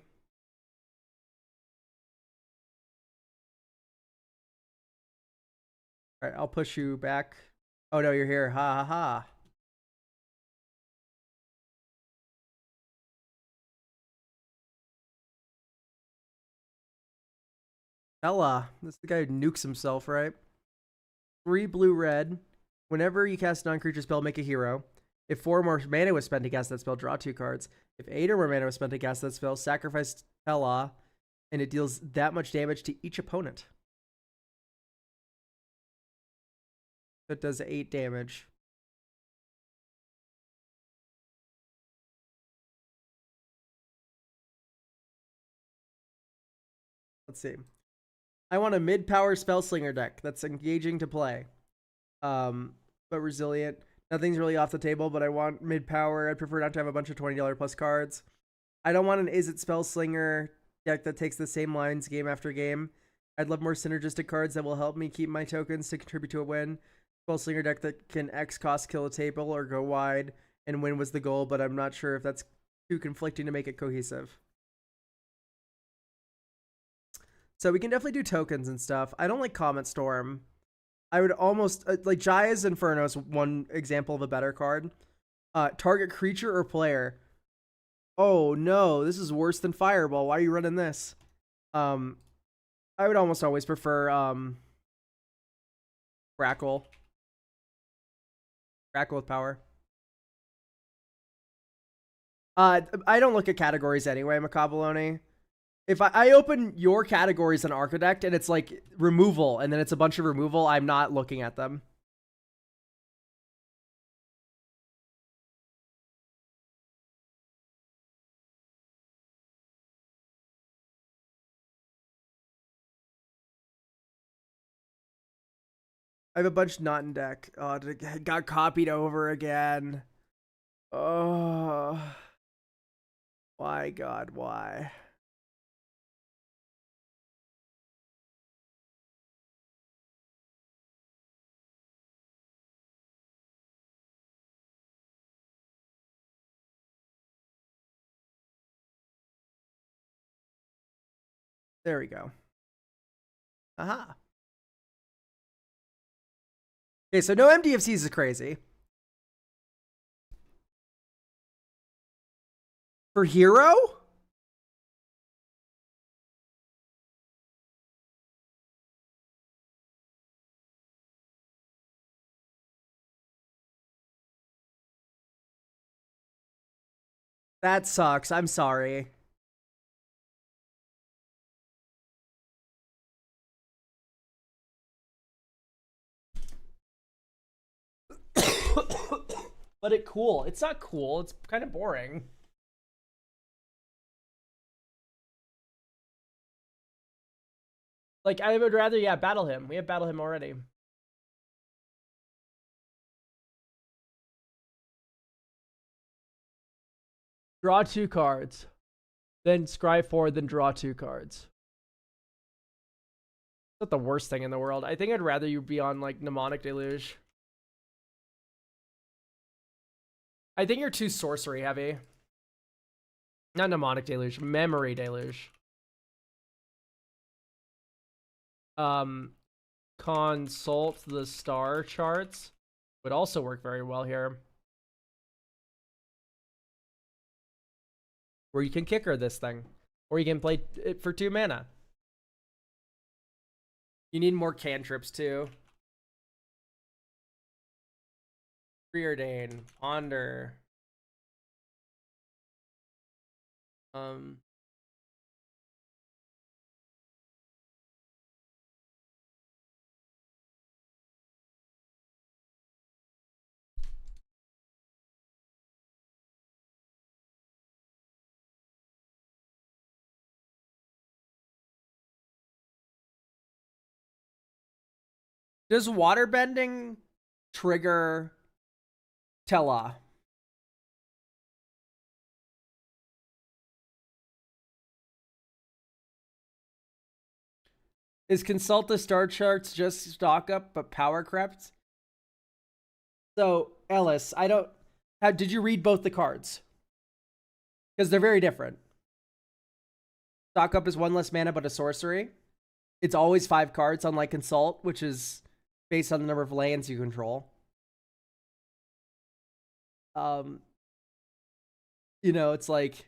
All right, I'll push you back. Oh no, you're here. Ha ha ha. Ella. This is the guy who nukes himself, right? 3 blue red. Whenever you cast a non-creature spell, make a hero. If 4 more mana was spent to cast that spell, draw 2 cards. If 8 or more mana was spent to cast that spell, sacrifice Ella, and it deals that much damage to each opponent. That does 8 damage. Let's see. I want a mid-power Spellslinger deck that's engaging to play, but resilient. Nothing's really off the table, but I want mid-power. I'd prefer not to have a bunch of $20 plus cards. I don't want an Is It Spellslinger deck that takes the same lines game after game. I'd love more synergistic cards that will help me keep my tokens to contribute to a win. Spellslinger deck that can X cost kill a table or go wide and win was the goal, but I'm not sure if that's too conflicting to make it cohesive. So we can definitely do tokens and stuff. I don't like Comet Storm. I would almost like Jaya's Inferno is one example of a better card. Target creature or player. Oh no, this is worse than Fireball. Why are you running this? I would almost always prefer Crackle. Crackle with power. I don't look at categories anyway, Macabaloni. If I open your categories in Architect and it's like removal and then it's a bunch of removal, I'm not looking at them. I have a bunch not in deck. Oh, it got copied over again. Oh. Why, God, why? There we go. Aha. Okay, so no MDFCs is crazy. For hero? That sucks. I'm sorry. But it's cool. It's not cool. It's kind of boring. Like, I would rather, yeah, battle him. We have battle him already. Draw 2 cards. Then scry 4, then draw 2 cards. Not the worst thing in the world. I think I'd rather you be on, like, Mnemonic Deluge. I think you're too sorcery heavy. Not Mnemonic Deluge. Memory Deluge. Consult the star charts would also work very well here. Where you can kicker this thing. Or you can play it for 2 mana. You need more cantrips too. Preordain, Ponder. Does waterbending trigger Tella? Is consult the star charts just stock up but power crept? So, Ellis, I don't. Did you read both the cards? Because they're very different. Stock up is 1 less mana but a sorcery. It's always 5 cards, unlike consult, which is based on the number of lands you control. You know, it's like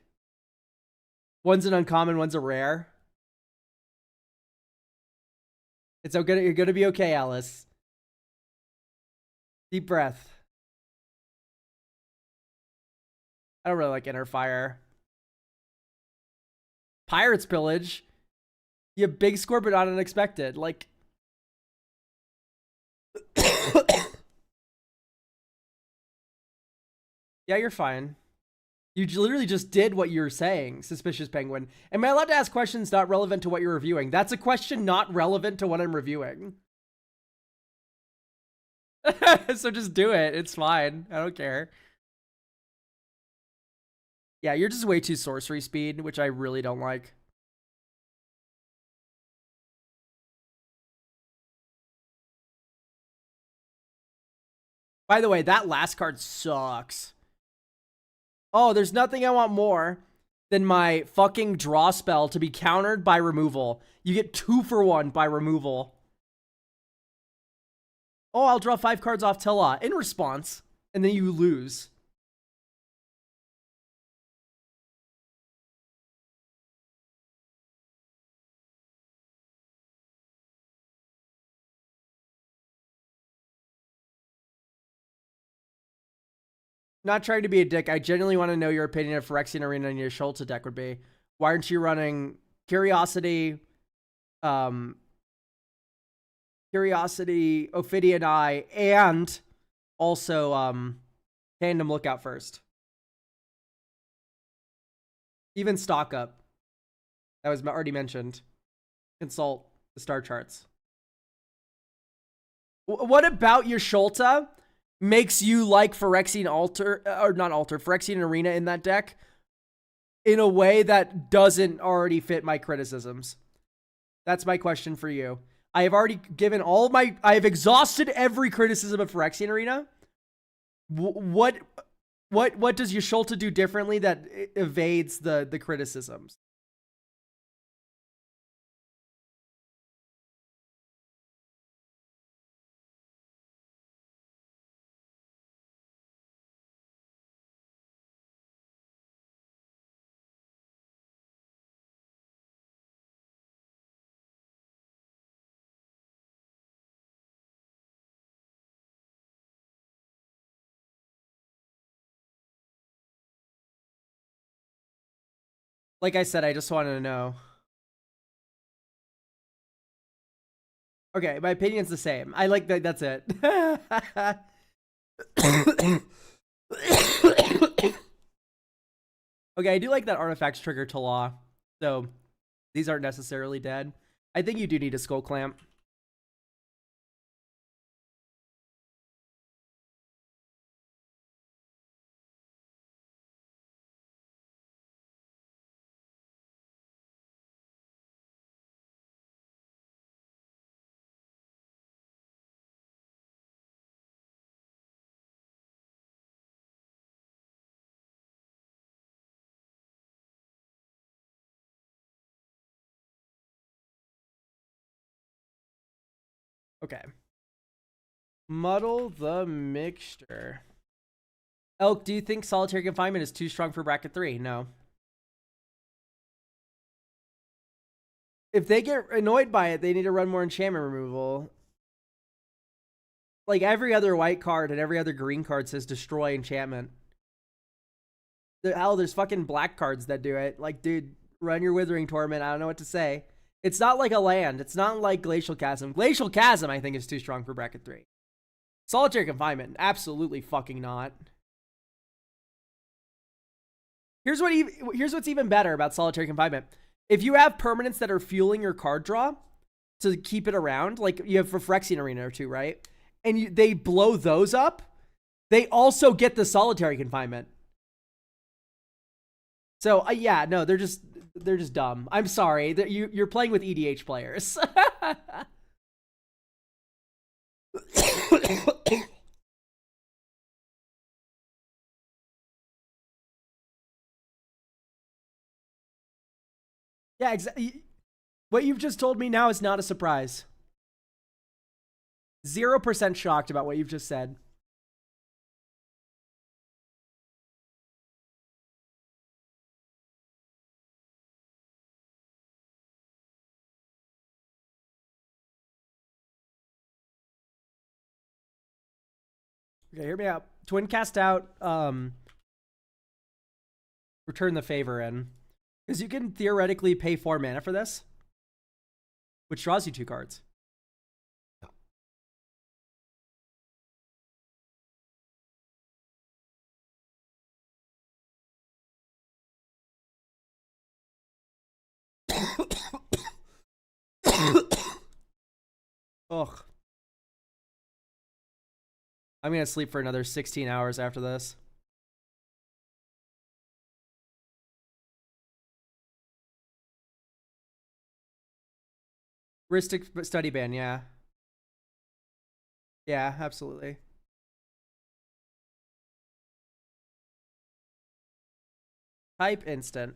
one's an uncommon, one's a rare. It's okay. You're gonna be okay, Alice. Deep breath. I don't really like Inner Fire. Pirate's Pillage. You have big score, but not unexpected. Like, yeah, you're fine. You literally just did what you're saying, Suspicious Penguin. Am I allowed to ask questions not relevant to what you're reviewing? That's a question not relevant to what I'm reviewing. So just do it. It's fine. I don't care. Yeah, you're just way too sorcery speed, which I really don't like. By the way, that last card sucks. Oh, there's nothing I want more than my fucking draw spell to be countered by removal. You get 2 for 1 by removal. Oh, I'll draw 5 cards off Tella in response, and then you lose. Not trying to be a dick. I genuinely want to know your opinion of Phyrexian Arena and your Schultz deck would be. Why aren't you running Curiosity, Ophidian Eye, and also Tandem Lookout first? Even Stock Up. That was already mentioned. Consult the star charts. What about your Schulta makes you like Phyrexian Altar, or not Altar, Phyrexian Arena in that deck in a way that doesn't already fit my criticisms? That's my question for you. I have already given I have exhausted every criticism of Phyrexian Arena. What does your Schulta do differently that evades the criticisms? Like I said, I just wanted to know. Okay, my opinion's the same. I like that. That's it. Okay, I do like that artifacts trigger to law. So these aren't necessarily dead. I think you do need a skull clamp. Okay. Muddle the mixture. Elk, do you think solitary confinement is too strong for bracket 3? No. If they get annoyed by it, they need to run more enchantment removal. Like every other white card and every other green card says destroy enchantment. Hell, there's fucking black cards that do it. Like, dude, run your Withering Torment. I don't know what to say. It's not like a land. It's not like Glacial Chasm. Glacial Chasm, I think, is too strong for bracket 3. Solitary Confinement, absolutely fucking not. Here's what's even better about Solitary Confinement. If you have permanents that are fueling your card draw to keep it around, like you have for Phyrexian Arena or two, right? And they blow those up, they also get the Solitary Confinement. So yeah, no, they're just dumb. I'm sorry that you're playing with EDH players. Yeah, exactly. What you've just told me now is not a surprise. 0% shocked about what you've just said. Okay, hear me out. Twin cast out, return the favor in. Because you can theoretically pay 4 mana for this, which draws you 2 cards. Ugh. I'm going to sleep for another 16 hours after this. Ristic study ban, yeah. Yeah, absolutely. Type instant.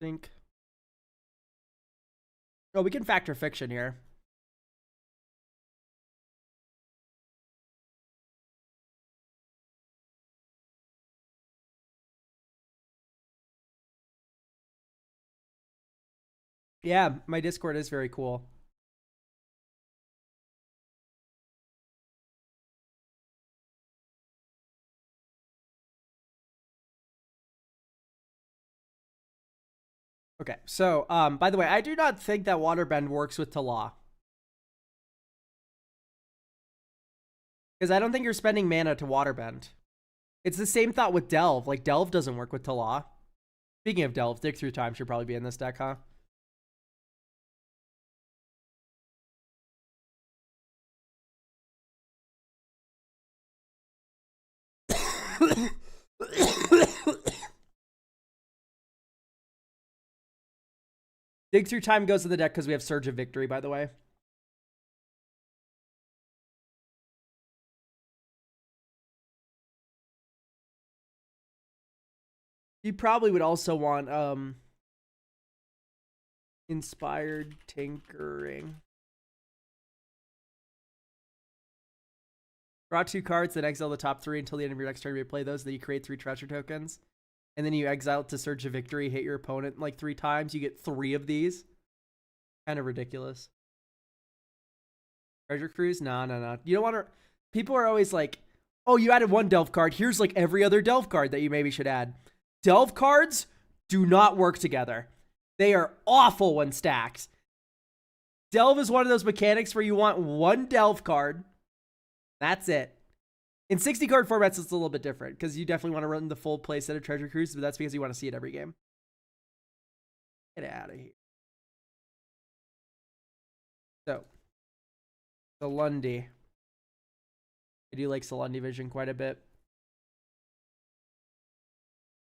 Think. Oh, we can factor fiction here. Yeah, my Discord is very cool. Okay, so by the way, I do not think that Waterbend works with Tala. Because I don't think you're spending mana to Waterbend. It's the same thought with Delve. Like, Delve doesn't work with Tala. Speaking of Delve, Dig Through Time should probably be in this deck, huh? Dig Through Time goes to the deck because we have Surge of Victory, by the way. You probably would also want Inspired Tinkering. Draw 2 cards, then exile the top 3 until the end of your next turn. Replay those. Then you create 3 treasure tokens. And then you exile to Surge of Victory, hit your opponent like 3 times. You get 3 of these. Kind of ridiculous. Treasure Cruise? No. You don't want to... People are always like, oh, you added 1 Delve card. Here's like every other Delve card that you maybe should add. Delve cards do not work together. They are awful when stacked. Delve is one of those mechanics where you want 1 Delve card. That's it. In 60 card formats, it's a little bit different because you definitely want to run the full play set of Treasure Cruise, but that's because you want to see it every game. Get out of here. So, the Lundy. I do like Lundy Vision quite a bit.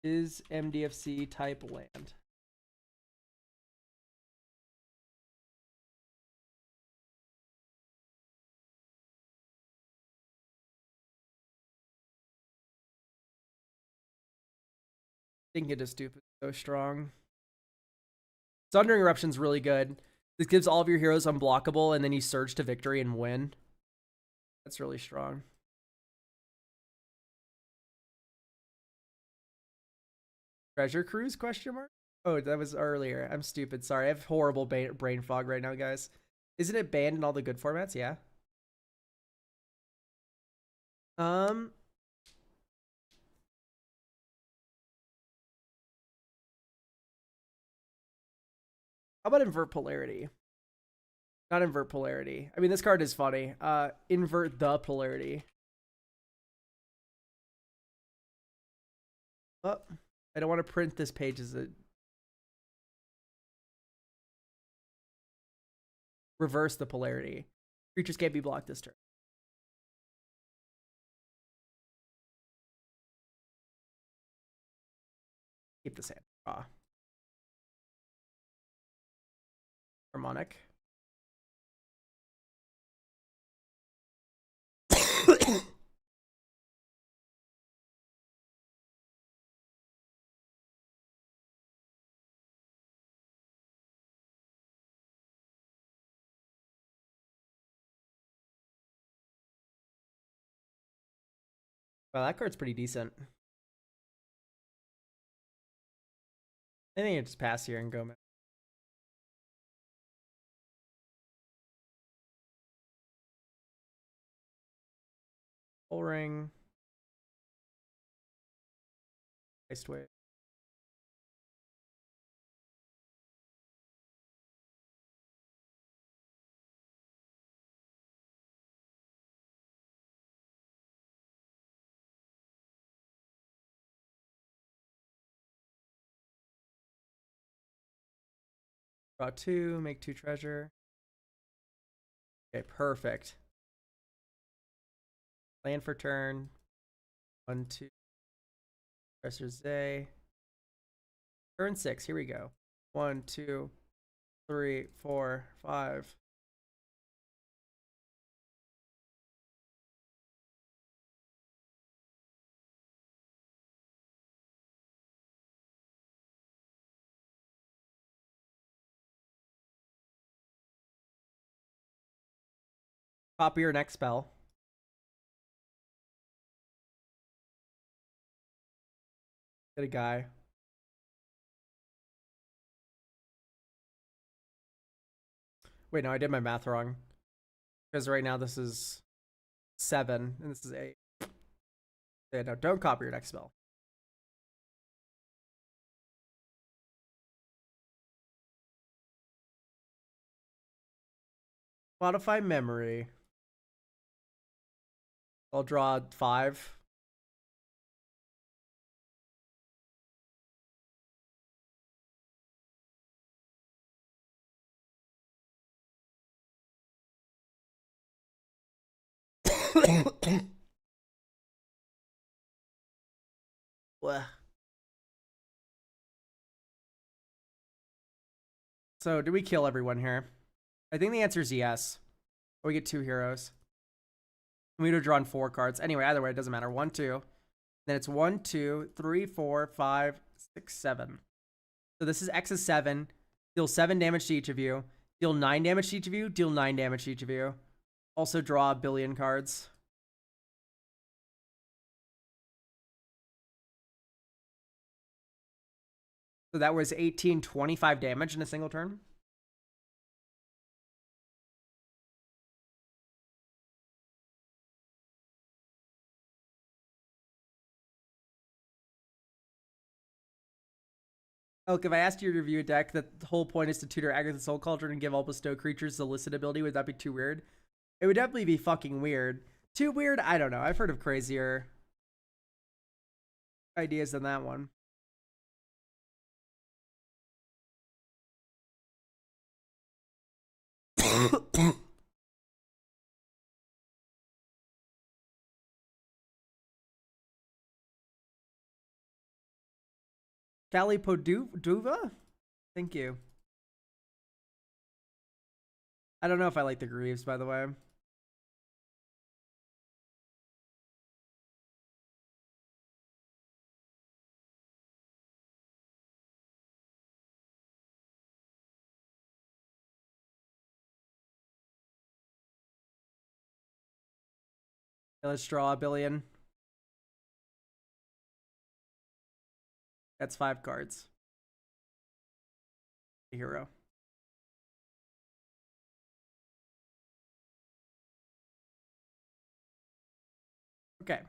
Is MDFC type land? Think it is stupid. So strong. Sundering Eruption's really good. This gives all of your heroes unblockable, and then you surge to victory and win. That's really strong. Treasure Cruise? Question mark? Oh, that was earlier. I'm stupid. Sorry, I have horrible brain fog right now, guys. Isn't it banned in all the good formats? Yeah. How about Invert Polarity? Not Invert Polarity. I mean, this card is funny. Invert the Polarity. Oh, I don't want to print this page as a... Reverse the Polarity. Creatures can't be blocked this turn. Keep this hand. Draw. Harmonic. Well, that card's pretty decent. I think I just pass here and go. Full ring. Ice Wave. Draw 2, make 2 treasure. Okay, perfect. Land for turn. 1, 2. Professor Zay. Turn 6, here we go. 1, 2, 3, 4, 5. Copy your next spell. Get a guy. Wait, no, I did my math wrong. Because right now this is 7 and this is 8. Yeah, no, don't copy your next spell. Modify memory. I'll draw 5. So, do we kill everyone here? I think the answer is yes. We get 2 heroes. We would have drawn 4 cards. Anyway, either way, it doesn't matter. 1, 2. Then it's 1, 2, 3, 4, 5, 6, 7. So this is X is 7. Deal 7 damage to each of you. Deal 9 damage to each of you. Deal 9 damage to each of you. Also draw a billion cards. So that was 18, 25 damage in a single turn. Elk, if I asked you to review a deck that the whole point is to tutor Agatha Soul Cauldron and give all bestow creatures the illicit ability, would that be too weird? It would definitely be fucking weird. Too weird? I don't know. I've heard of crazier ideas than that one. Cali Poduva? Thank you. I don't know if I like the Greaves, by the way. Let's draw a billion. That's 5 cards. A hero. Okay.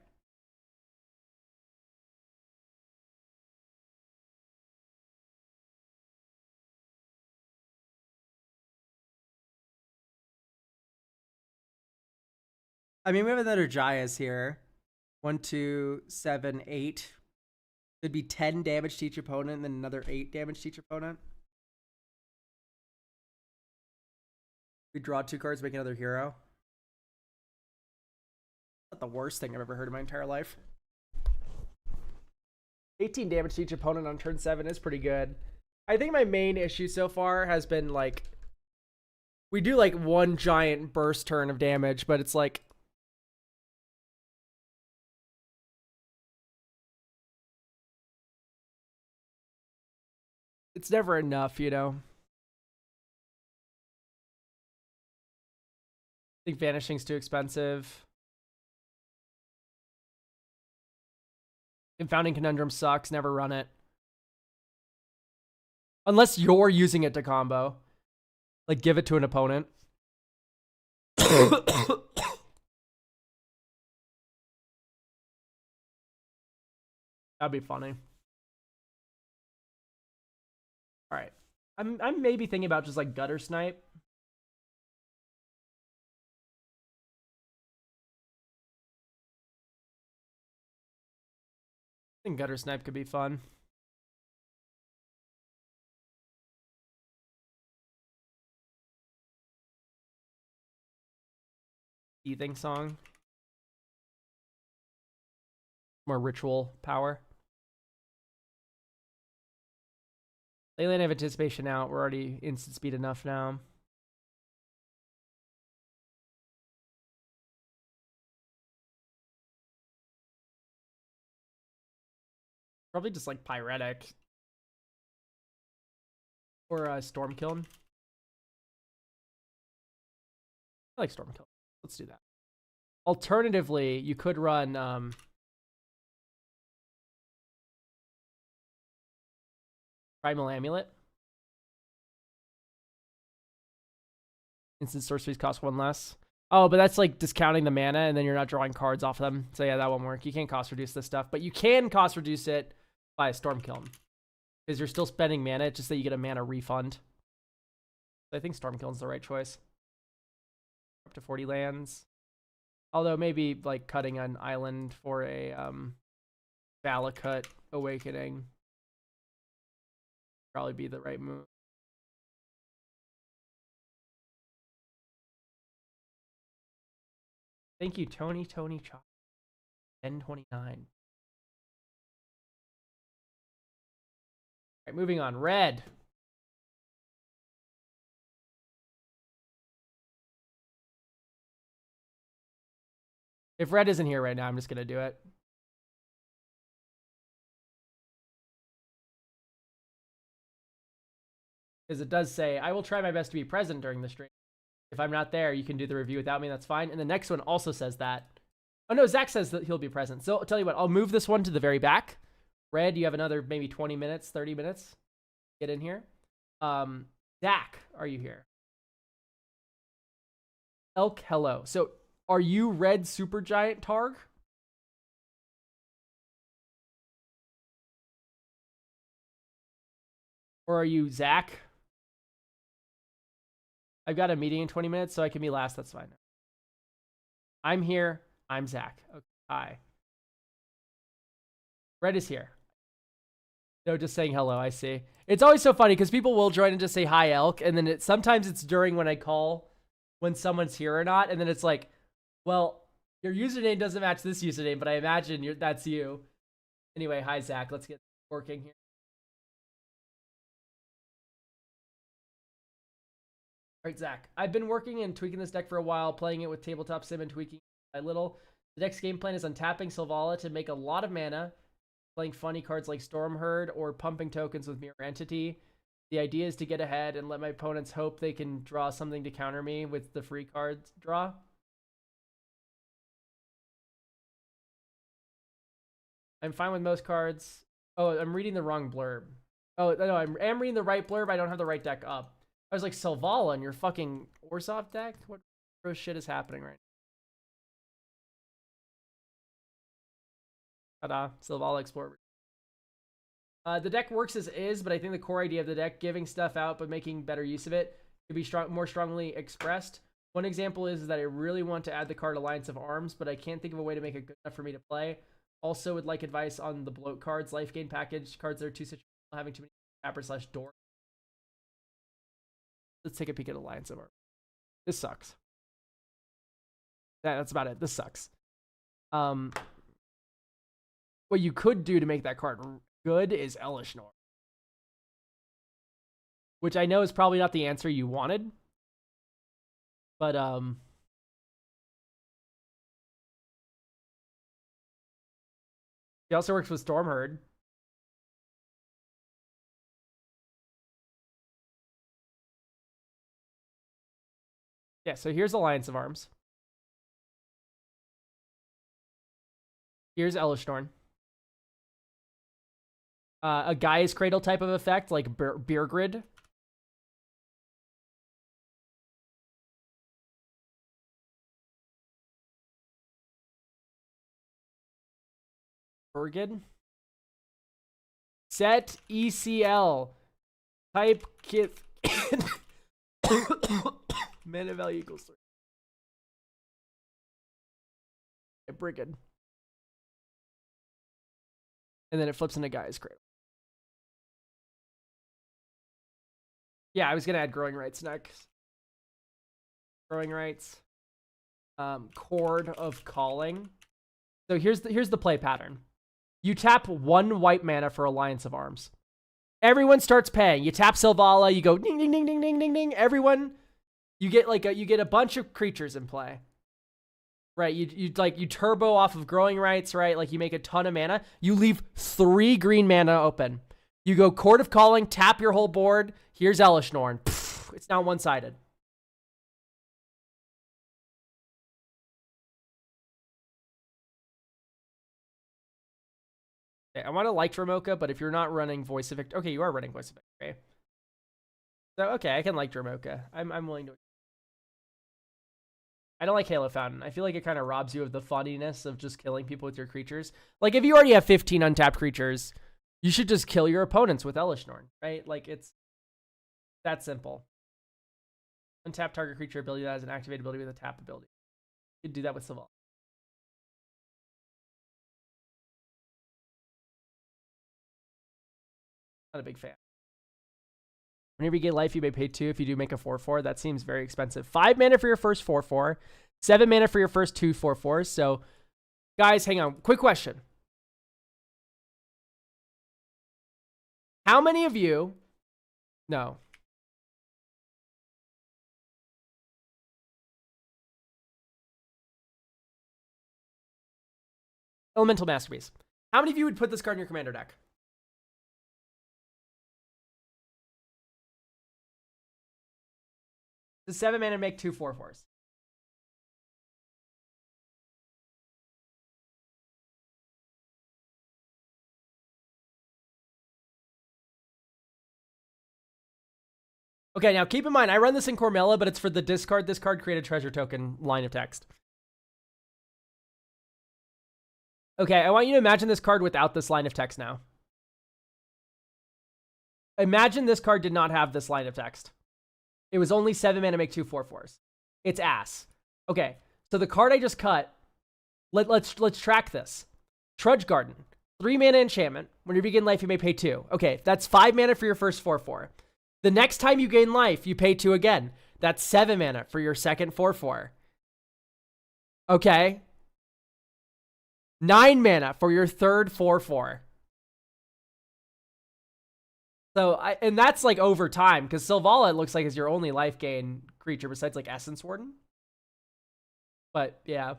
I mean, we have another Jayas here. 1, 2, 7, 8. It'd be 10 damage to each opponent, and then another 8 damage to each opponent. We draw 2 cards, make another hero. Not the worst thing I've ever heard in my entire life. 18 damage to each opponent on turn 7 is pretty good. I think my main issue so far has been like, we do like 1 giant burst turn of damage, but it's like, it's never enough, you know? I think Vanishing's too expensive. Confounding Conundrum sucks. Never run it. Unless you're using it to combo. Like, give it to an opponent. That'd be funny. Alright. I'm maybe thinking about just like Gutter Snipe. I think Gutter Snipe could be fun. Teething Song. More ritual power. Leyland of Anticipation out. We're already instant speed enough now. Probably just like Pyretic. Or Stormkiln. I like Stormkiln. Let's do that. Alternatively, you could run Primal Amulet. Instant sorceries cost 1 less. Oh, but that's like discounting the mana, and then you're not drawing cards off them. So yeah, that won't work. You can't cost reduce this stuff, but you can cost reduce it by a Storm Kiln. Because you're still spending mana, it's just that you get a mana refund. I think Storm Kiln's the right choice. Up to 40 lands. Although maybe like cutting an island for a Valakut Awakening probably be the right move. Thank you, Tony Chop. 1029. All right, moving on. Red. If red isn't here right now, I'm just going to do it. Because it does say, I will try my best to be present during the stream. If I'm not there, you can do the review without me. That's fine. And the next one also says that. Oh, no, Zach says that he'll be present. So I'll tell you what, I'll move this one to the very back. Red, you have another maybe 20 minutes, 30 minutes. Get in here. Zach, are you here? Elk, hello. So are you red Supergiant Targ? Or are you Zach? I've got a meeting in 20 minutes, so I can be last. That's fine. I'm here. I'm Zach. Okay. Hi. Red is here. No, just saying hello. I see. It's always so funny because people will join and just say hi, Elk, and then sometimes it's during when I call when someone's here or not, and then it's like, well, your username doesn't match this username, but I imagine that's you. Anyway, hi, Zach. Let's get working here. All right, Zach. I've been working and tweaking this deck for a while, playing it with Tabletop Sim and tweaking it a little. The deck's game plan is untapping Selvala to make a lot of mana, playing funny cards like Stormherd, or pumping tokens with Mirror Entity. The idea is to get ahead and let my opponents hope they can draw something to counter me with the free cards draw. I'm fine with most cards. Oh, I'm reading the wrong blurb. Oh, no, I am reading the right blurb. I don't have the right deck up. I was like, Selvala in your fucking Orzhov deck? What gross shit is happening right now? Ta-da, Selvala Explorer. The deck works as is, but I think the core idea of the deck, giving stuff out but making better use of it, could be more strongly expressed. One example is that I really want to add the card Alliance of Arms, but I can't think of a way to make it good enough for me to play. Also would like advice on the bloat cards, life gain package, cards that are too situational, having too many tapper/door. Let's take a peek at Alliance of Arms. This sucks. That's about it. This sucks. What you could do to make that card good is Elishnorn, which I know is probably not the answer you wanted, but he also works with Stormherd. Yeah, so here's Alliance of Arms. Here's Elishnorn. A Gaia's Cradle type of effect, like Beer Grid. Bergid. Set ECL. Type kit. Mana value equals 3. Brigid. And then it flips into Gaia's Cradle. Yeah, I was gonna add Growing Rights next. Growing Rights. Chord of Calling. So here's the play pattern. You tap 1 white mana for Alliance of Arms. Everyone starts paying. You tap Selvala, you go ding ding ding ding ding ding ding. Everyone, you get a bunch of creatures in play. Right, you turbo off of Growing Rights, right? Like you make a ton of mana. You leave 3 green mana open. You go Chord of Calling, tap your whole board. Here's Elishnorn. It's now one-sided. Okay, I want to like Dromoka, but if you're not running Voice of Victory, okay, you are running Voice of Victory. So okay, I can like Dromoka. I'm willing to. I don't like Halo Fountain. I feel like it kind of robs you of the funniness of just killing people with your creatures. Like, if you already have 15 untapped creatures, you should just kill your opponents with Elishnorn, right? Like, it's that simple. Untap target creature ability that has an activated ability with a tap ability. You could do that with Sylval. Not a big fan. Whenever you get life, you may pay 2 if you do make a 4/4. That seems very expensive. 5 mana for your first 4/4. 7 mana for your first 2 4/4s. So, guys, hang on. Quick question. How many of you... No. Elemental Masterpiece. How many of you would put this card in your commander deck? The 7 mana make 2 4/4s. Okay, now keep in mind, I run this in Cormella, but it's for the discard this card, create a treasure token line of text. Okay, I want you to imagine this card without this line of text now. Imagine this card did not have this line of text. It was only 7 mana, make 2 4/4s. It's ass. Okay, so the card I just cut, let's track this. Trudge Garden, 3 mana enchantment. When you begin life, you may pay 2. Okay, that's 5 mana for your first 4/4. The next time you gain life, you pay 2 again. That's 7 mana for your second 4/4. Okay. 9 mana for your third 4/4. So, and that's like over time, because Sylvala, it looks like, is your only life gain creature besides like Essence Warden. But, yeah.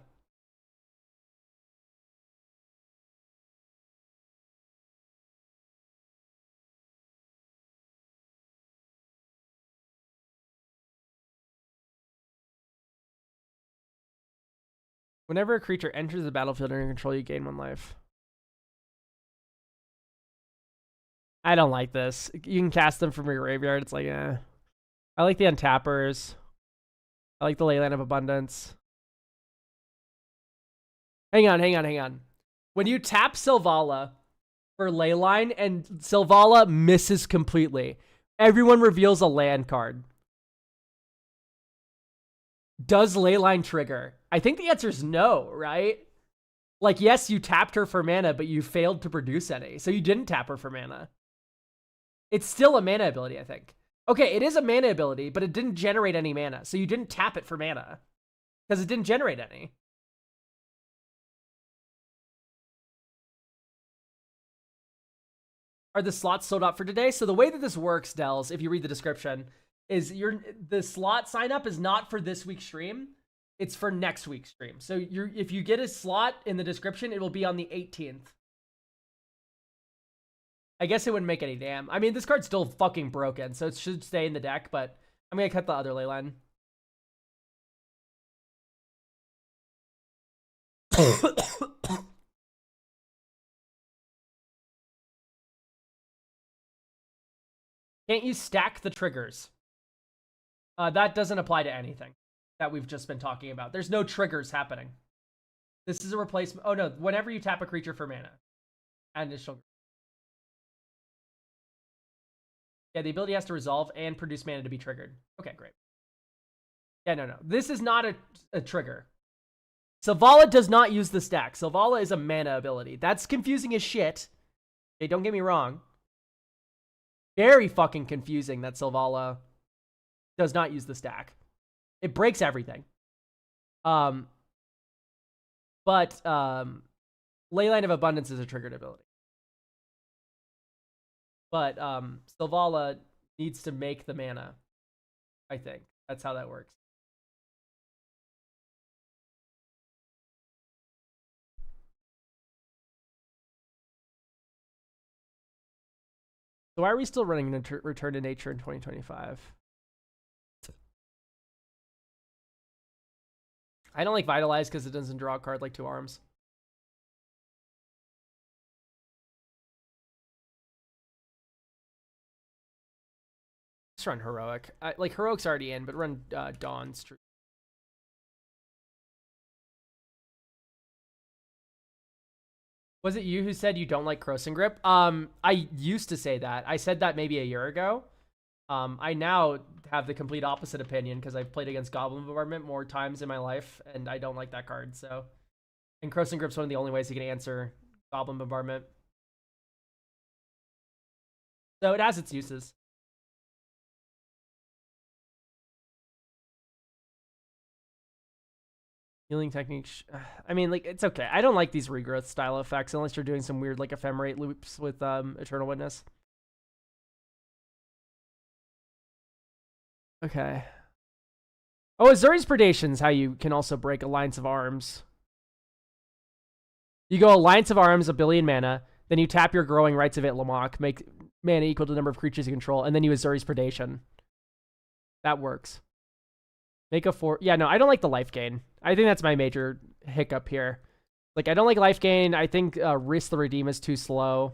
Whenever a creature enters the battlefield under your control, you gain 1 life. I don't like this. You can cast them from your graveyard. It's like, eh. I like the untappers. I like the Leyline of Abundance. Hang on. When you tap Sylvala for Leyline and Sylvala misses completely, everyone reveals a land card. Does Leyline trigger? I think the answer is no, right? Like, yes, you tapped her for mana, but you failed to produce any. So you didn't tap her for mana. It's still a mana ability, I think. Okay, it is a mana ability, but it didn't generate any mana. So you didn't tap it for mana. Because it didn't generate any. Are the slots sold out for today? So the way that this works, Dells, if you read the description, is the slot sign up is not for this week's stream. It's for next week's stream. So if you get a slot in the description, it will be on the 18th. I guess it wouldn't make any damn. I mean, this card's still fucking broken, so it should stay in the deck, but I'm gonna cut the other Leyline. Can't you stack the triggers? That doesn't apply to anything that we've just been talking about. There's no triggers happening. This is a replacement. Oh, no. Whenever you tap a creature for mana. Initial. Yeah, the ability has to resolve and produce mana to be triggered. Okay, great. Yeah, no. This is not a trigger. Sylvala does not use the stack. Sylvala is a mana ability. That's confusing as shit. Okay, don't get me wrong. Very fucking confusing that Sylvala does not use the stack. It breaks everything. But Leyline of Abundance is a triggered ability. But Sylvala needs to make the mana, I think. That's how that works. So why are we still running Return to Nature in 2025? I don't like Vitalize because it doesn't draw a card like 2 arms. Just run Heroic. Like, Heroic's already in, but run Dawn's true. Was it you who said you don't like Crossing Grip? I used to say that. I said that maybe a year ago. I now have the complete opposite opinion because I've played against Goblin Bombardment more times in my life, and I don't like that card. So, and Crossing Grip's one of the only ways you can answer Goblin Bombardment. So it has its uses. Healing techniques. I mean, like, it's okay. I don't like these regrowth style effects unless you're doing some weird, like, ephemerate loops with Eternal Witness. Okay. Oh, Azuri's Predation's how you can also break Alliance of Arms. You go Alliance of Arms, 1 billion mana, then you tap your Growing Rights of Itlamok, make mana equal to the number of creatures you control, and then you Azuri's Predation. That works. Make a 4. Yeah, no, I don't like the life gain. I think that's my major hiccup here. Like, I don't like life gain. I think Risk the Redeem is too slow.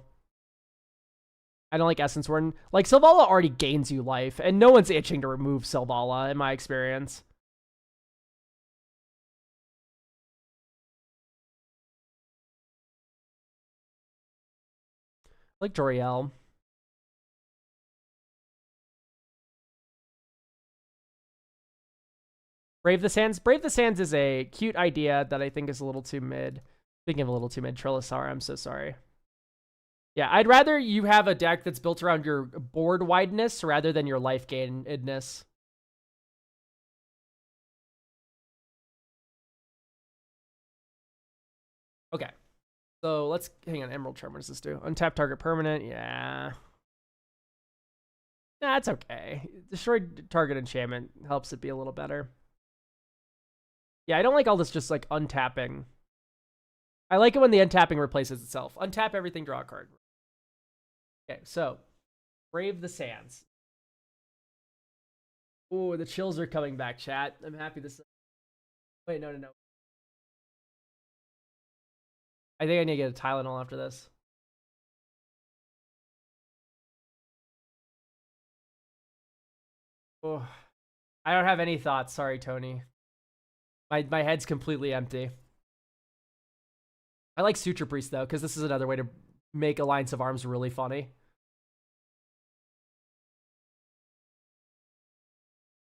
I don't like Essence Warden. Like, Selvala already gains you life, and no one's itching to remove Selvala, in my experience. Like Joriel. Brave the Sands. Brave the Sands is a cute idea that I think is a little too mid. Speaking of a little too mid, Trillisar, I'm so sorry. Yeah, I'd rather you have a deck that's built around your board wideness rather than your life gainedness. Okay. So let's hang on. Emerald Charm. What does this do? Untap target permanent. Yeah. Nah, it's okay. Destroy target enchantment helps it be a little better. Yeah, I don't like all this just like untapping. I like it when the untapping replaces itself. Untap everything, draw a card. Okay, so Brave the Sands. Ooh, the chills are coming back, chat. I'm happy this. Wait, no. I think I need to get a Tylenol after this. Oh, I don't have any thoughts. Sorry, Tony. My head's completely empty. I like Suture Priest, though, because this is another way to make Alliance of Arms really funny.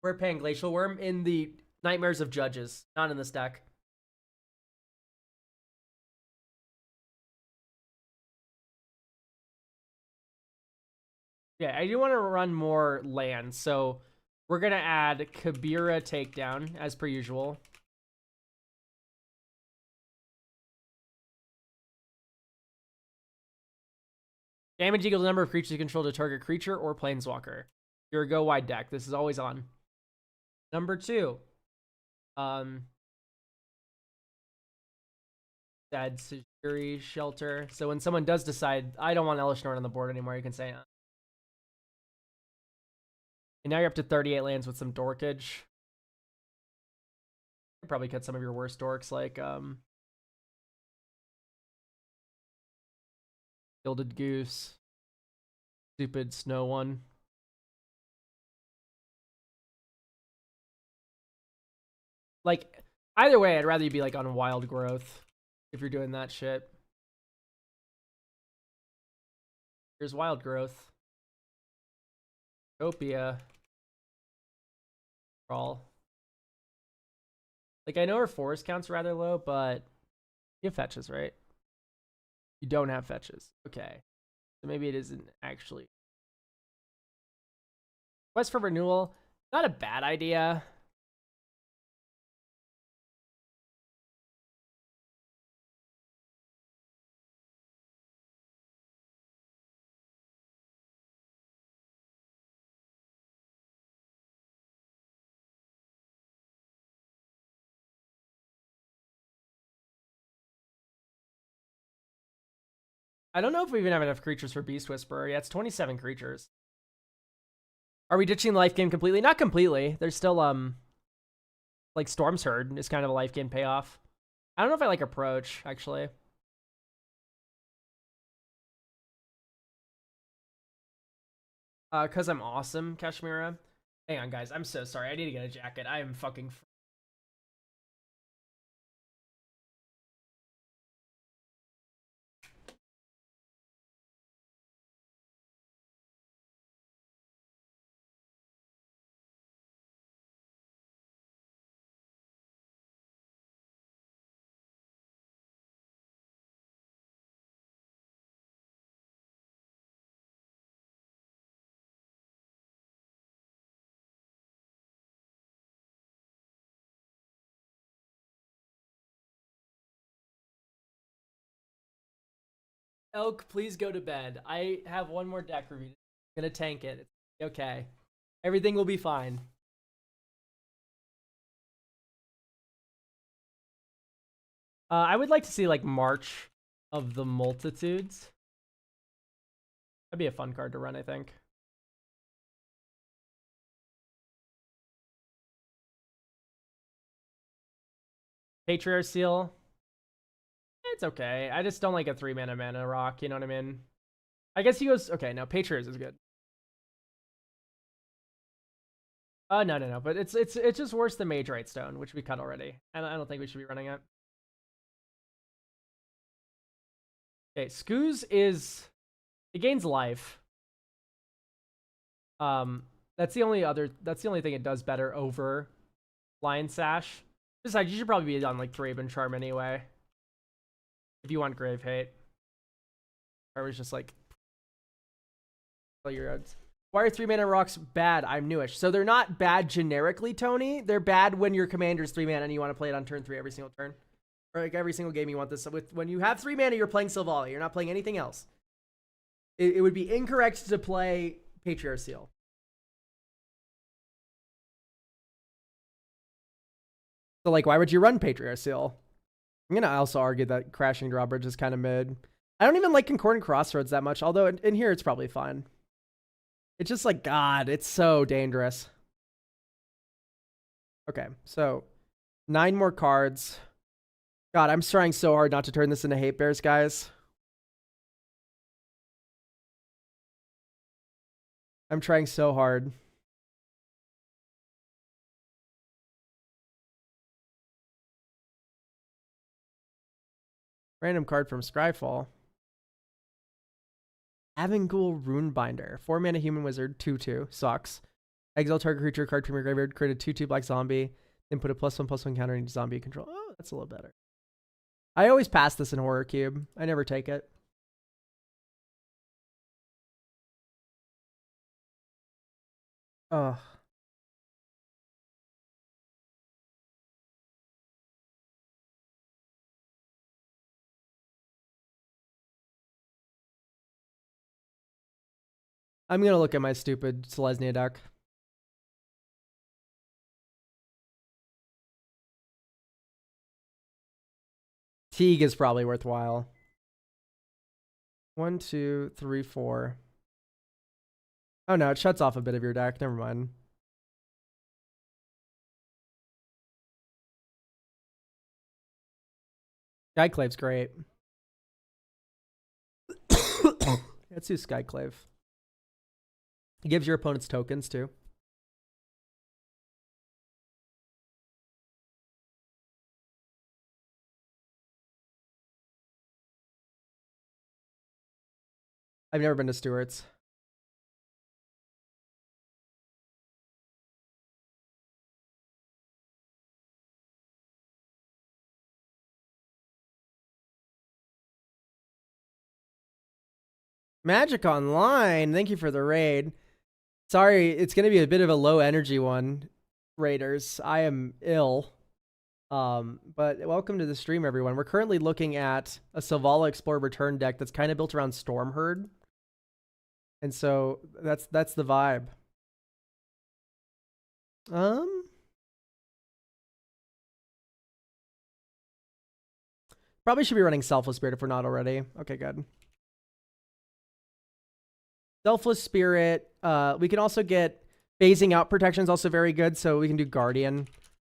We're paying Glacial Worm in the Nightmares of Judges, not in this deck. Yeah, I do want to run more lands, so we're going to add Kabira Takedown, as per usual. Damage equals the number of creatures you control to target creature or planeswalker. You're a go wide deck. This is always on. Number 2. Sad Sujiri Shelter. So when someone does decide, I don't want Elesh Norn on the board anymore, you can say, and now you're up to 38 lands with some dorkage. You probably cut some of your worst dorks, like Gilded Goose, stupid Snow one. Like, either way, I'd rather you be like on Wild Growth if you're doing that shit. Here's Wild Growth. Utopia. Crawl. Like, I know her forest count's rather low, but you have fetches, right? You don't have fetches. Okay. So maybe it isn't actually. Quest for Renewal. Not a bad idea. I don't know if we even have enough creatures for Beast Whisperer. Yeah, it's 27 creatures. Are we ditching the life game completely? Not completely. There's still, like Storm's Herd is kind of a life game payoff. I don't know if I like Approach, actually. Because I'm awesome, Kashmira. Hang on, guys. I'm so sorry. I need to get a jacket. I am fucking... Elk, please go to bed. I have one more deck review. I'm gonna tank it. It's okay. Everything will be fine. I would like to see like March of the Multitudes. That'd be a fun card to run, I think. Patriarch Seal. It's okay. I just don't like a 3-mana rock, you know what I mean? I guess he goes okay, no, Patriarch is good. No. But it's just worse than Mage Right Stone, which we cut already. And I don't think we should be running it. Okay, Scooz is it gains life. That's the only thing it does better over Lion Sash. Besides, you should probably be on like Thraben Charm anyway. If you want Grave Hate. Or was just like play your odds. Why are 3-mana rocks bad? I'm newish. So they're not bad generically, Tony. They're bad when your commander's 3-mana and you want to play it on turn 3 every single turn. Or like every single game you want this. When you have 3-mana, you're playing Sylvali. You're not playing anything else. It would be incorrect to play Patriarch Seal. So like, why would you run Patriarch Seal? I'm going to also argue that Crashing Drawbridge is kind of mid. I don't even like Concordant Crossroads that much, although in here it's probably fine. It's just like, God, it's so dangerous. Okay, so 9 more cards. God, I'm trying so hard not to turn this into Hate Bears, guys. I'm trying so hard. Random card from Scryfall. Avangul Runebinder. 4-mana human wizard, 2/2. Sucks. Exile target creature card from your graveyard. Create a 2/2 black zombie. Then put a +1/+1 counter into zombie control. Oh, that's a little better. I always pass this in Horror Cube. I never take it. Ugh. I'm gonna look at my stupid Selesnya deck. Teague is probably worthwhile. 1, 2, 3, 4. Oh no, it shuts off a bit of your deck. Never mind. Skyclave's great. Let's do Skyclave. It gives your opponents tokens too. I've never been to Stewart's. Magic Online, thank you for the raid. Sorry, it's going to be a bit of a low energy one, Raiders. I am ill. But welcome to the stream, everyone. We're currently looking at a Selvala Explorer Return deck that's kind of built around Stormherd. And so that's the vibe. Probably should be running Selfless Spirit if we're not already. Okay, good. Selfless Spirit. We can also get phasing out protection is also very good. So we can do Guardian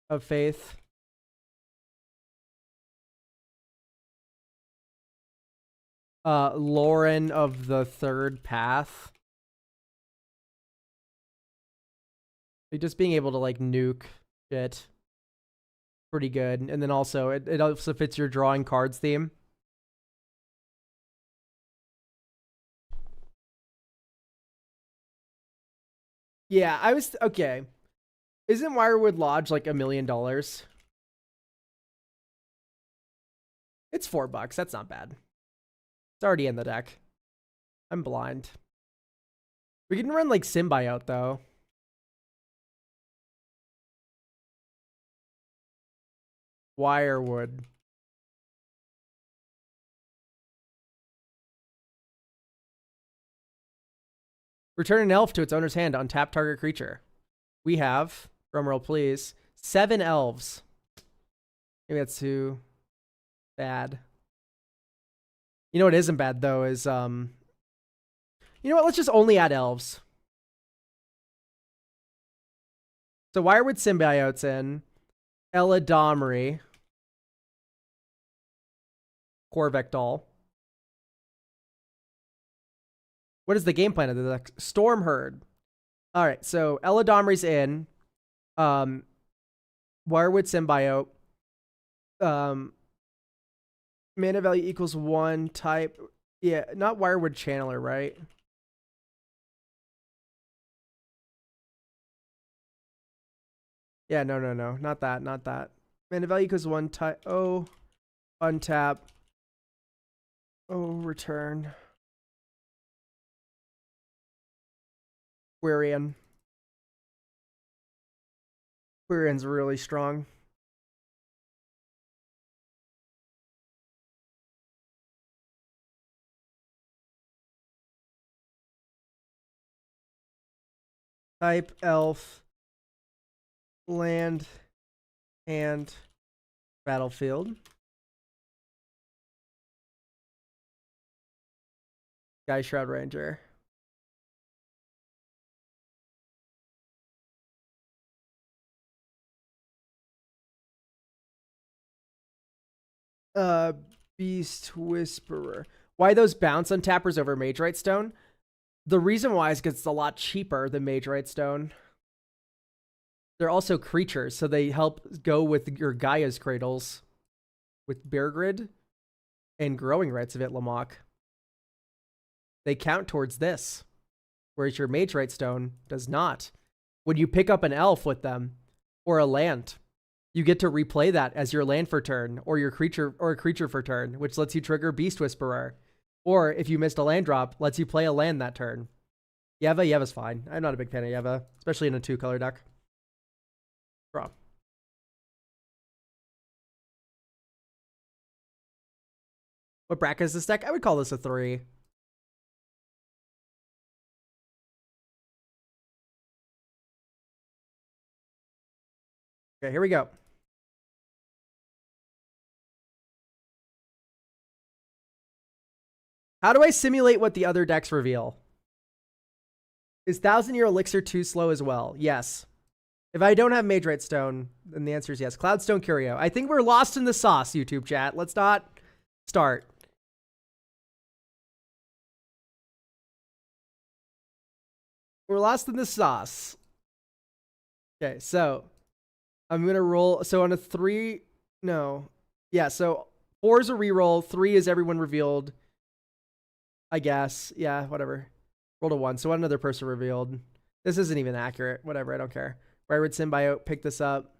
of Faith. Lauren of the Third Path. Like just being able to like nuke shit. Pretty good. And then also it also fits your drawing cards theme. Yeah, I was okay. Isn't Wirewood Lodge like $1 million? It's $4. That's not bad. It's already in the deck. I'm blind. We can run like Symbiote though. Wirewood. Return an elf to its owner's hand. Untap target creature. We have, drumroll please, 7 elves. Maybe that's too bad. You know what isn't bad though is you know what? Let's just only add elves. So Wirewood Symbiote's in. Eladomri. Corvectol. What is the game plan of the deck? Storm Herd. All right, so Eladomri's in. Wirewood Symbiote. Mana value equals 1 type. Yeah, not Wirewood Channeler, right? Yeah, no. Not that. Mana value equals 1 type. Oh, untap. Oh, return. Quirion. Quirion's really strong. Type elf. Land. And battlefield. Sky Shroud Ranger. Beast Whisperer. Why those bounce untappers over Mage Right Stone? The reason why is because it's a lot cheaper than Mage Right Stone. They're also creatures, so they help go with your Gaia's Cradles with Bear Grid and Growing Rites of Itlamok. They count towards this, whereas your Mage Right Stone does not. When you pick up an elf with them or a land, you get to replay that as your land for turn or your creature or a creature for turn, which lets you trigger Beast Whisperer. Or if you missed a land drop, lets you play a land that turn. Yeva's fine. I'm not a big fan of Yeva, especially in a 2-color deck. Draw. What bracket is this deck? I would call this a 3. Okay, here we go. How do I simulate what the other decks reveal? Is 1000-Year Elixir too slow as well? Yes. If I don't have Mage Right Stone, then the answer is yes. Cloudstone Curio. I think we're lost in the sauce, YouTube chat. Let's not start. We're lost in the sauce. Okay, so I'm going to roll. So on a 3, no. Yeah, so 4 is a reroll. 3 is everyone revealed. I guess. Yeah, whatever. Rolled a 1. So another person revealed. This isn't even accurate. Whatever, I don't care. Wirewood Symbiote, pick this up.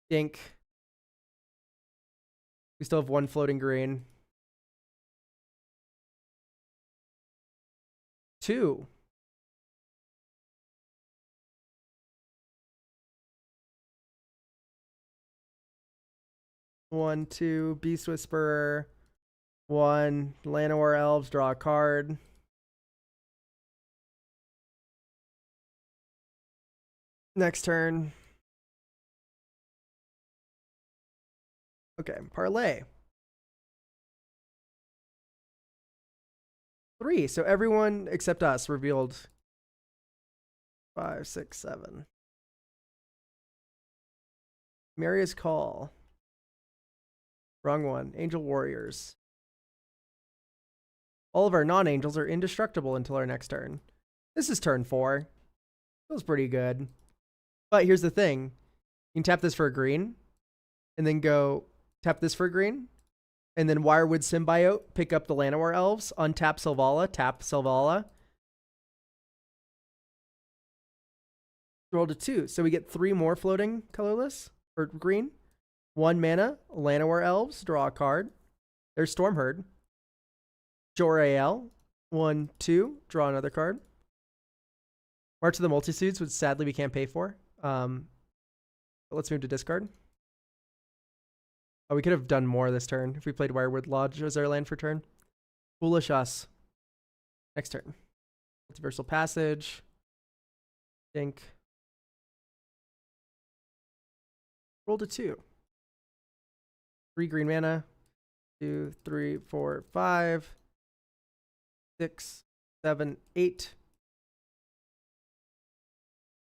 Dink. We still have 1 floating green. 2. One, 2, Beast Whisperer. 1, Llanowar Elves, draw a card. Next turn. Okay, parlay. 3, so everyone except us revealed 5, 6, 7. Maria's Call. Wrong one. Angel Warriors. All of our non-angels are indestructible until our next turn. This is turn 4. Feels pretty good. But here's the thing. You can tap this for a green. And then go tap this for a green. And then Wirewood Symbiote. Pick up the Llanowar Elves. Untap Selvala. Tap Selvala. Roll to 2. So we get 3 more floating colorless. Or green. 1 mana. Llanowar Elves. Draw a card. There's Storm Herd. Jor-El, 1, 2, draw another card. March of the Multitudes, which sadly we can't pay for. But let's move to discard. Oh, we could have done more this turn if we played Wirewood Lodge as our land for turn. Foolish us. Next turn. Multiversal Passage. Dink. Roll to 2. 3 green mana. 2, 3, 4, 5, 6, 7, 8,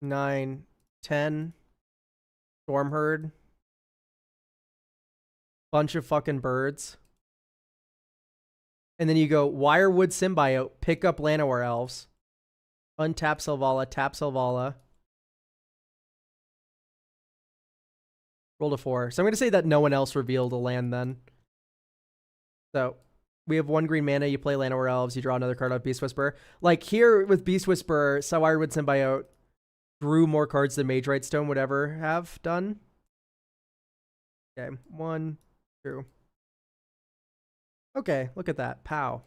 9, 10. Storm Herd. Bunch of fucking birds. And then you go Wirewood Symbiote, pick up Llanowar Elves, untap Selvala, tap Selvala. Roll to 4. So I'm going to say that no one else revealed a land then. So we have 1 green mana. You play Llanowar Elves. You draw another card out of Beast Whisperer. Like here with Beast Whisperer, Wirewood Symbiote drew more cards than Mage Right Stone would ever have done. Okay, 1, 2. Okay, look at that. Pow.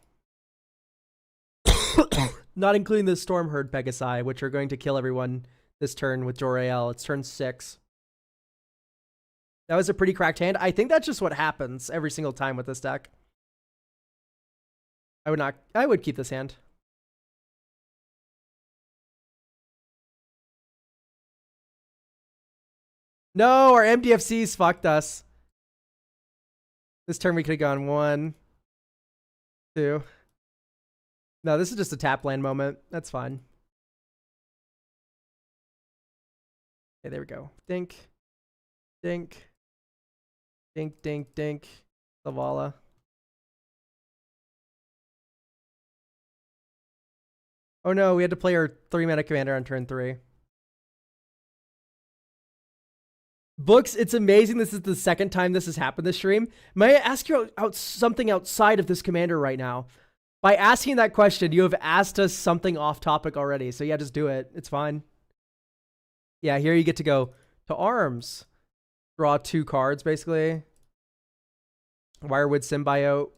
Not including the Storm Herd Pegasi, which are going to kill everyone this turn with Jor-El. It's turn 6. That was a pretty cracked hand. I think that's just what happens every single time with this deck. I would keep this hand. No, our MDFCs fucked us. This turn we could have gone 1, 2. No, this is just a tap land moment. That's fine. Okay, there we go. Dink. Dink. Dink, dink, dink. Selvala. Oh no, we had to play our 3-mana commander on turn 3. Books, it's amazing this is the second time this has happened this stream. May I ask you something outside of this commander right now? By asking that question, you have asked us something off topic already. So yeah, just do it. It's fine. Yeah, here you get to go to arms. Draw 2 cards, basically. Wirewood Symbiote.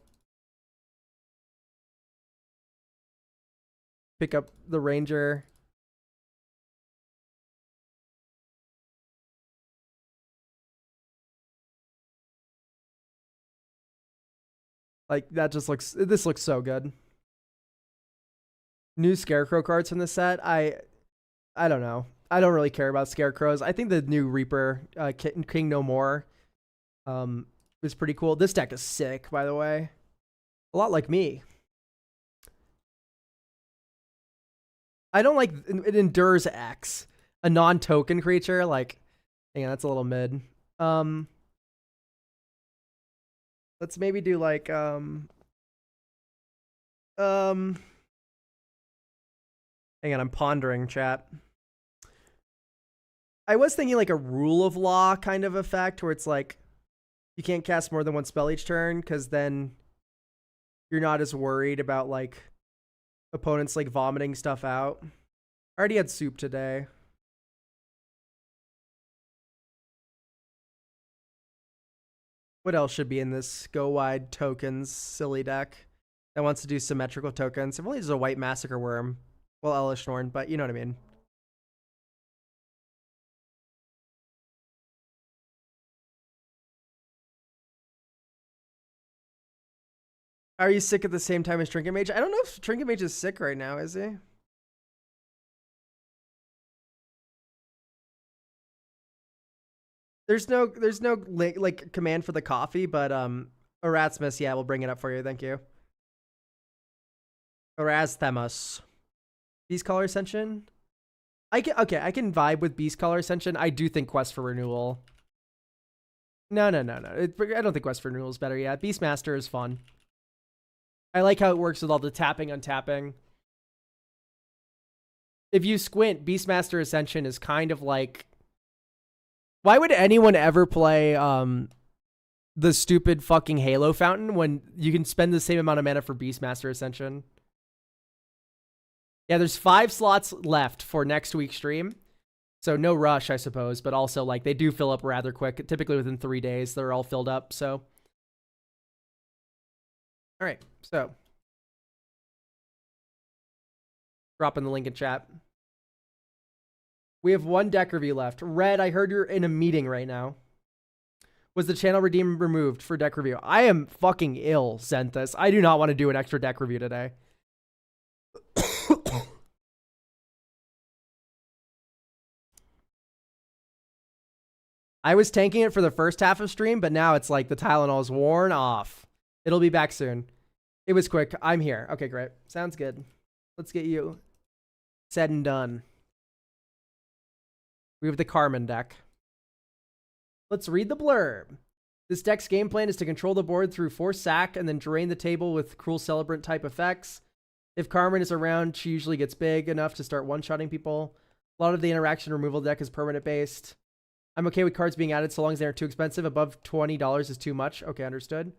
Pick up the Ranger. Like, that just looks... This looks so good. New Scarecrow cards from this set. I don't know. I don't really care about Scarecrows. I think the new Reaper, King No More, was pretty cool. This deck is sick, by the way. A lot like me. I don't like... It endures X. A non-token creature, like... Hang on, that's a little mid. Let's maybe do like hang on, I'm pondering, chat. I was thinking like a Rule of Law kind of effect where it's like you can't cast more than 1 spell each turn because then you're not as worried about like opponents like vomiting stuff out. I already had soup today. What else should be in this go wide tokens silly deck that wants to do symmetrical tokens? If only there's a white Massacre Worm. Well, Elish Norn, but you know what I mean. Are you sick at the same time as Trinket Mage? I don't know if Trinket Mage is sick right now, is he? There's no like command for the coffee, but Erasmus, yeah, we'll bring it up for you. Thank you. Erasmus. Beast Collar Ascension. I can vibe with Beast Collar Ascension. I do think Quest for Renewal. No. I don't think Quest for Renewal is better yet. Beastmaster is fun. I like how it works with all the tapping, untapping. If you squint, Beastmaster Ascension is kind of like... Why would anyone ever play the stupid fucking Halo Fountain when you can spend the same amount of mana for Beastmaster Ascension? Yeah, there's 5 slots left for next week's stream. So no rush, I suppose, but also like they do fill up rather quick. Typically within 3 days, they're all filled up, so. All right, so. Dropping the link in chat. We have 1 deck review left. Red, I heard you're in a meeting right now. Was the channel redeem removed for deck review? I am fucking ill, Zenthus. I do not want to do an extra deck review today. I was tanking it for the first half of stream, but now it's like the Tylenol's worn off. It'll be back soon. It was quick. I'm here. Okay, great. Sounds good. Let's get you said and done. We have the Carmen deck. Let's read the blurb. This deck's game plan is to control the board through force sack and then drain the table with Cruel Celebrant type effects. If Carmen is around, she usually gets big enough to start one-shotting people. A lot of the interaction removal deck is permanent based. I'm okay with cards being added so long as they aren't too expensive. Above $20 is too much. Okay, understood.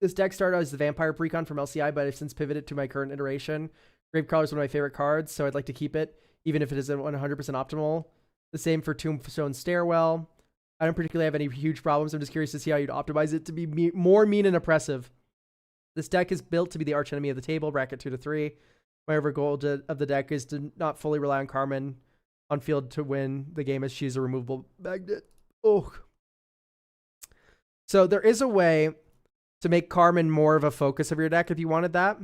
This deck started as the Vampire Precon from LCI, but I've since pivoted to my current iteration. Gravecrawler is one of my favorite cards, so I'd like to keep it, even if it isn't 100% optimal. The same for Tombstone Stairwell. I don't particularly have any huge problems. I'm just curious to see how you'd optimize it to be more mean and oppressive. This deck is built to be the archenemy of the table, bracket 2 to 3. My overall goal of the deck is to not fully rely on Carmen on field to win the game, as she's a removable magnet. Oh. So there is a way to make Carmen more of a focus of your deck if you wanted that.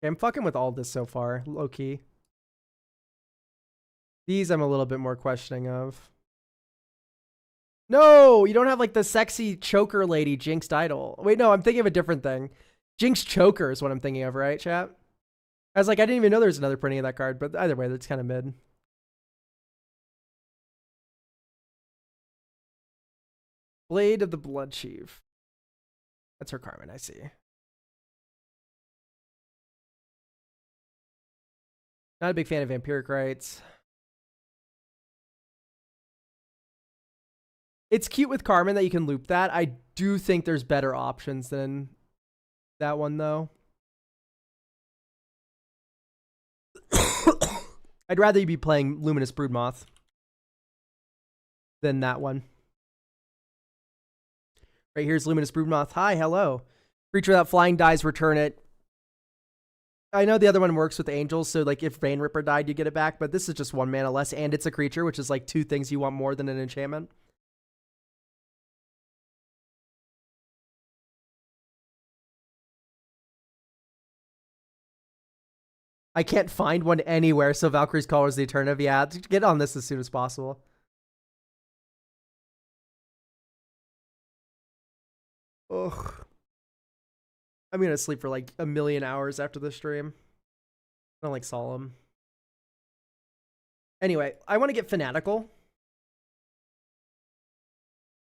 Okay, I'm fucking with all this so far, low key. These I'm a little bit more questioning of. No, you don't have like the sexy choker lady, Jinxed Idol. Wait, no, I'm thinking of a different thing. Jinx Choker is what I'm thinking of, right, chat? I was like, I didn't even know there was another printing of that card, but either way, that's kind of mid. Blade of the Blood Chief. That's her Carmen, I see. Not a big fan of Vampiric Rites. It's cute with Carmen that you can loop that. I do think there's better options than that one, though. I'd rather you be playing Luminous Broodmoth than that one. Right, here's Luminous Broodmoth. Hi, hello. Creature without flying dies, return it. I know the other one works with angels, so like if Vein Ripper died, you get it back, but this is just 1 mana less, and it's a creature, which is like 2 things you want more than an enchantment. I can't find one anywhere, so Valkyrie's Call is the alternative. Yeah, get on this as soon as possible. Ugh. I'm gonna sleep for like 1,000,000 hours after the stream. I don't like Solemn. Anyway, I want to get Fanatical.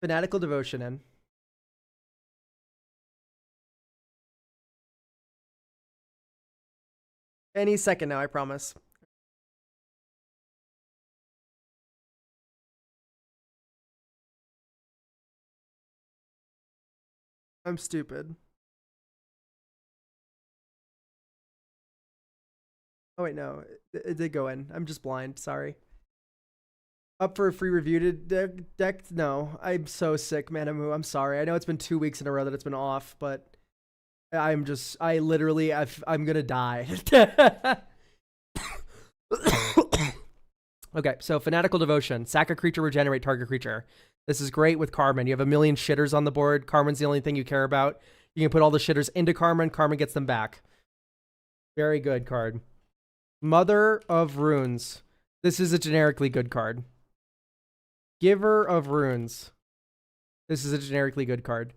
Fanatical Devotion in. Any second now, I promise. I'm stupid. Oh wait, no, it did go in. I'm just blind. Sorry. Up for a free review deck? No, I'm so sick, Manamu. I'm sorry. I know it's been 2 weeks in a row that it's been off, but I'm gonna die. Okay, so Fanatical Devotion. Sack a creature, regenerate target creature. This is great with Carmen. You have 1,000,000 shitters on the board. Carmen's the only thing you care about. You can put all the shitters into Carmen. Carmen gets them back. Very good card. Mother of Runes. This is a generically good card. Giver of Runes. This is a generically good card.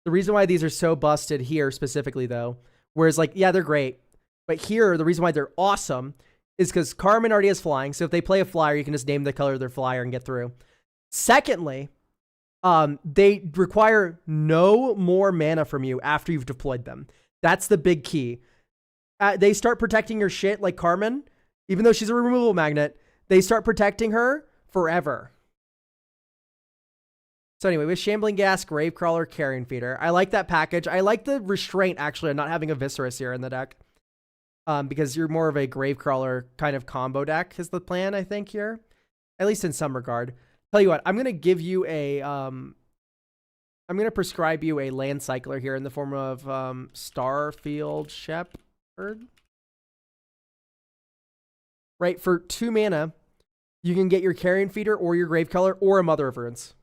The reason why these are so busted here specifically, though, whereas, like, yeah, they're great, but here, the reason why they're awesome is because Carmen already has flying, so if they play a flyer, you can just name the color of their flyer and get through. Secondly, they require no more mana from you after you've deployed them. That's the big key. They start protecting your shit like Carmen, even though she's a removable magnet. They start protecting her forever. So anyway, with Shambling Gas, Gravecrawler, Carrion Feeder. I like that package. I like the restraint, actually, on not having a Viscerus here in the deck. Because you're more of a Gravecrawler kind of combo deck is the plan, I think, here. At least in some regard. Tell you what, I'm going to give you a... I'm going to prescribe you a Land Cycler here in the form of Starfield Shepherd. Right, for 2 mana, You can get your Carrion Feeder or your Grave Color or a Mother of Runes.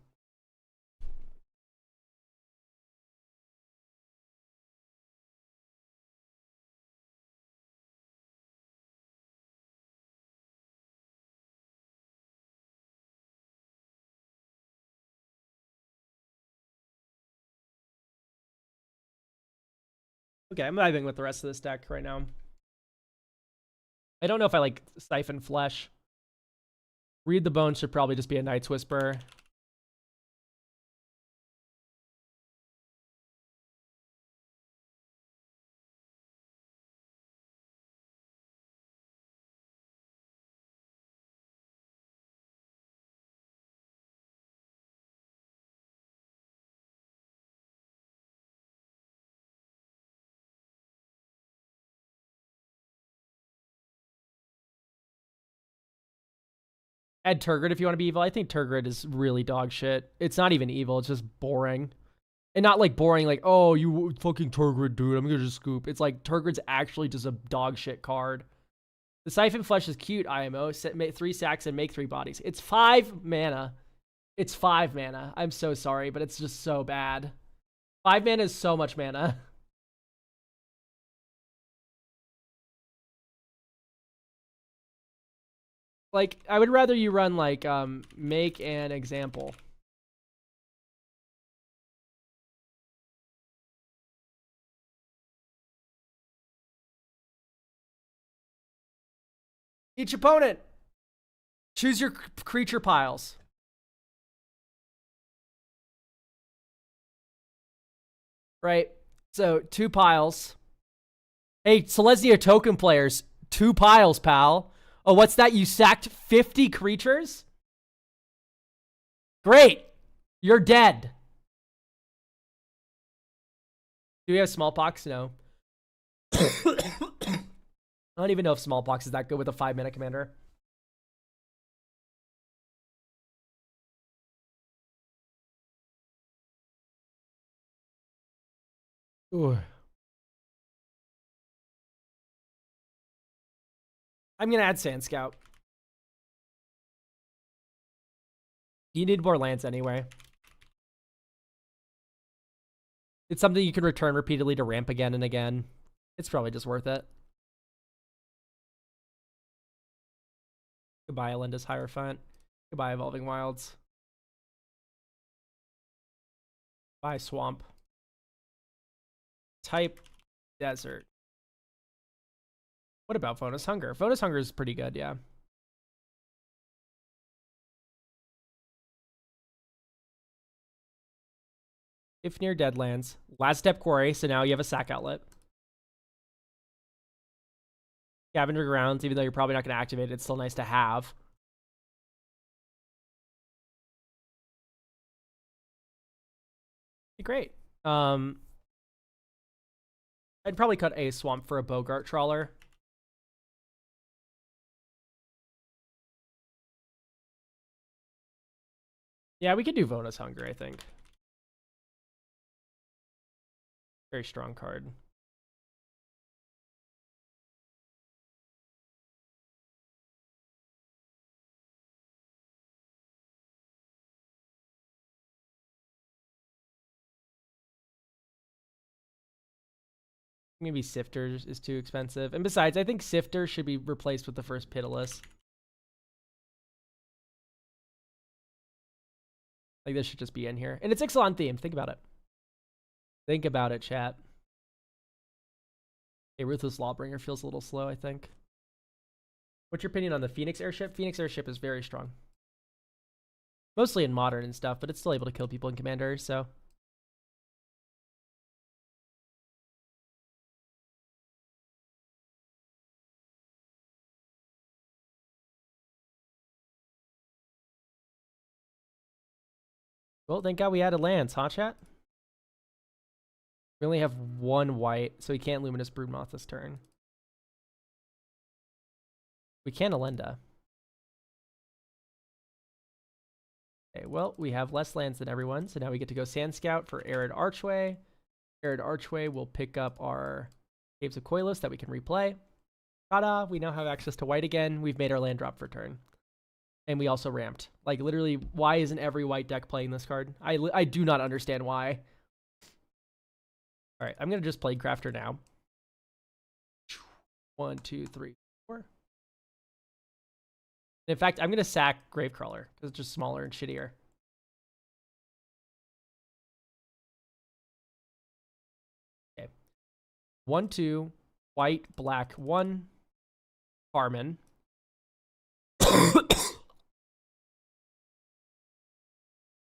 Okay, I'm vibing with the rest of this deck right now. I don't know if I like Siphon Flesh. Read the Bones should probably just be a Night's Whisper. Add Turgid if you want to be evil. I think Turgid is really dog shit. It's not even evil. It's just boring. And not like boring like, oh, you fucking Turgid, dude. I'm going to just scoop. It's like Turgid's actually just a dog shit card. The Siphon Flesh is cute, IMO. 3 sacks and make 3 bodies. It's 5 mana. It's 5 mana. I'm so sorry, but it's just so bad. 5 mana is so much mana. Like, I would rather you run, like, make an example. Each opponent, choose your creature piles. Right? So, 2 piles. Hey, Selesnya token players, 2 piles, pal. Oh, what's that? You sacked 50 creatures? Great. You're dead. Do we have smallpox? No. I don't even know if smallpox is that good with a 5-mana commander. Ooh. I'm going to add Sand Scout. You need more lands anyway. It's something you can return repeatedly to ramp again and again. It's probably just worth it. Goodbye, Alinda's Hierophant. Goodbye, Evolving Wilds. Bye, Swamp. Type Desert. What about Vonus Hunger? Vonus Hunger is pretty good, yeah. If near Deadlands. Last step Quarry, so now you have a sack outlet. Scavenger Grounds, even though you're probably not going to activate it, it's still nice to have. Great. I'd probably cut a Swamp for a Bogart Trawler. Yeah, we could do Vonus Hunger, I think. Very strong card. Maybe Sifter is too expensive. And besides, I think Sifter should be replaced with the first Pitiless. Like, this should just be in here. And it's Ixalan themed. Think about it. Think about it, chat. Okay, Ruthless Lawbringer feels a little slow, I think. What's your opinion on the Phoenix Airship? Phoenix Airship is very strong. Mostly in Modern and stuff, but it's still able to kill people in Commander, so... Well, thank God we added lands, huh, chat? We only have 1 white, so we can't Luminous Broodmoth this turn. We can Alinda. Okay, well, we have less lands than everyone, so now we get to go Sand Scout for Arid Archway. Arid Archway will pick up our Caves of Koilos that we can replay. Ta-da! We now have access to white again. We've made our land drop for turn. And we also ramped. Like, literally, why isn't every white deck playing this card? I do not understand why. All right, I'm going to just play Crafter now. 1, 2, 3, 4. In fact, I'm going to sack Gravecrawler because it's just smaller and shittier. Okay. 1, 2, white, black, 1. Carmen.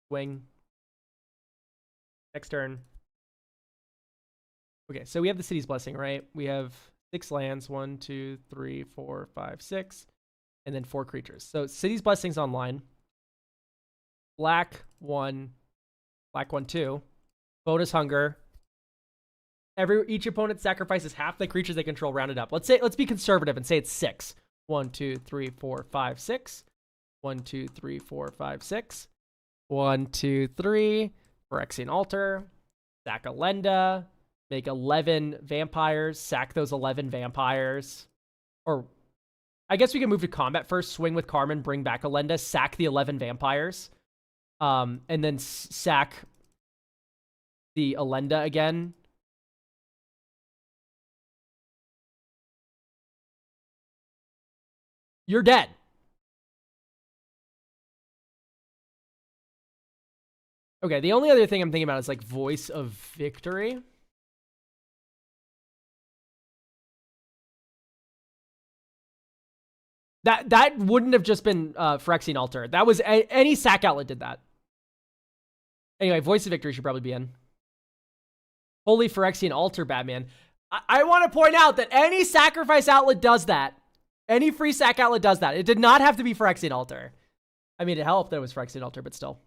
Wing. Next turn. Okay, so we have the City's Blessing, right? We have 6 lands. 1, 2, 3, 4, 5, 6. And then 4 creatures. So City's Blessing's online. Black 1. Black 1, 2. Bonus Hunger. Each opponent sacrifices half the creatures they control rounded up. Let's be conservative and say it's 6. 1, 2, 3, 4, 5, 6. 1, 2, 3, 4, 5, 6. 1, 2, 3. Phyrexian Altar. Sack Alenda. Make 11 vampires. Sack those 11 vampires. Or I guess we can move to combat first. Swing with Carmen. Bring back Alenda. Sack the 11 vampires. And then sack the Alenda again. You're dead. Okay, the only other thing I'm thinking about is like Voice of Victory. That wouldn't have just been Phyrexian Altar. That was any sack outlet did that. Anyway, Voice of Victory should probably be in. Holy Phyrexian Altar, Batman. I want to point out that any sacrifice outlet does that. Any free sack outlet does that. It did not have to be Phyrexian Altar. I mean, it helped that it was Phyrexian Altar, but still.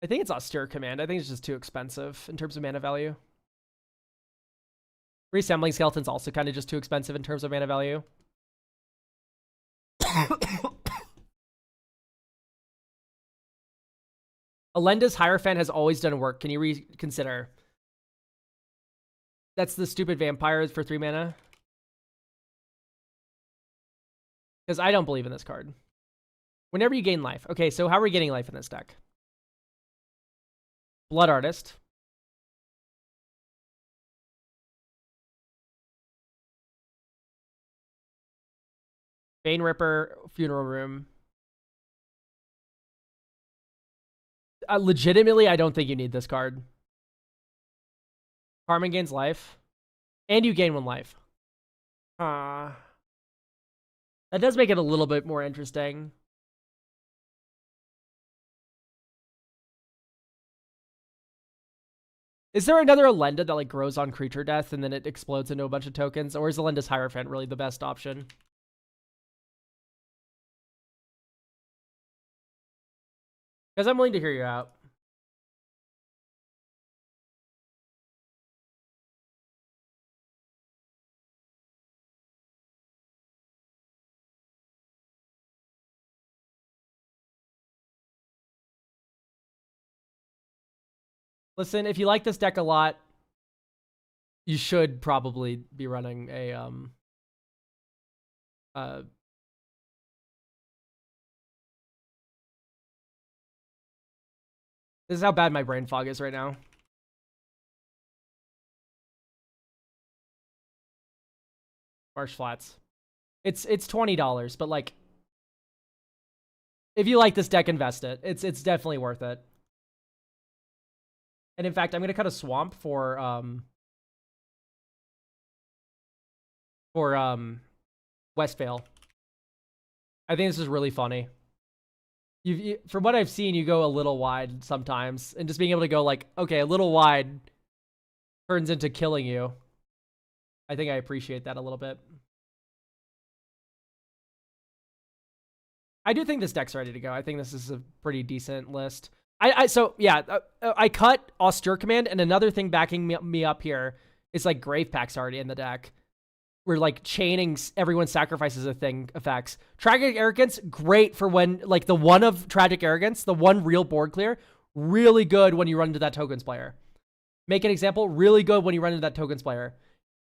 I think it's Austere Command. I think it's just too expensive in terms of mana value. Reassembling Skeleton's also kind of just too expensive in terms of mana value. Alenda's Hierophant has always done work. Can you reconsider? That's the stupid vampire for 3 mana. Because I don't believe in this card. Whenever you gain life. Okay, so how are we getting life in this deck? Blood Artist. Bane Ripper, Funeral Room. Legitimately, I don't think you need this card. Carmen gains life. And you gain 1 life. That does make it a little bit more interesting. Is there another Alenda that like grows on creature death and then it explodes into a bunch of tokens? Or is Alenda's Hierophant really the best option? Because I'm willing to hear you out. Listen, if you like this deck a lot, you should probably be running a this is how bad my brain fog is right now. Marsh Flats. It's $20, but like if you like this deck, invest it. It's definitely worth it. And in fact, I'm gonna cut a swamp for Westvale. I think this is really funny. From what I've seen, you go a little wide sometimes, and just being able to go like, okay, a little wide turns into killing you. I think I appreciate that a little bit. I do think this deck's ready to go. I think this is a pretty decent list. So yeah, I cut Austere Command, and another thing backing me up here is like Grave Pack's already in the deck. where like chaining everyone's sacrifices a thing effects. Tragic Arrogance, great for when like the one of Tragic Arrogance, the one real board clear, really good when you run into that tokens player. Make an example, really good when you run into that tokens player.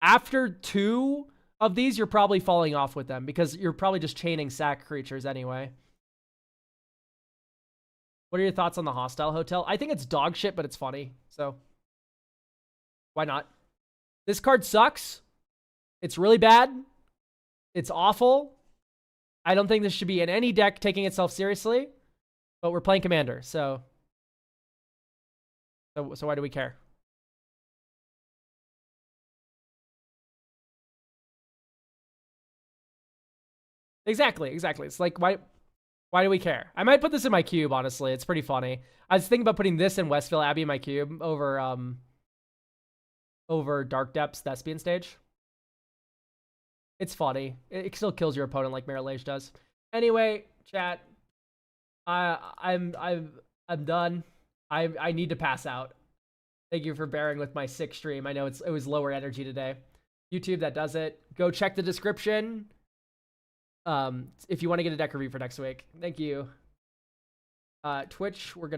After 2 of these, you're probably falling off with them because you're probably just chaining sack creatures anyway. What are your thoughts on the Hostile Hotel? I think it's dog shit, but it's funny. So why not? This card sucks. It's really bad. It's awful. I don't think this should be in any deck taking itself seriously, but we're playing Commander, so why do we care? Exactly. It's like, why do we care? I might put this in my cube, honestly. It's pretty funny. I was thinking about putting this in Westville Abbey in my cube over Dark Depths Thespian stage. It's funny. It still kills your opponent like Mirror does. Anyway, chat. I'm done. I need to pass out. Thank you for bearing with my sick stream. I know it was lower energy today. YouTube, that does it. Go check the description. If you want to get a deck review for next week. Thank you. Twitch, we're gonna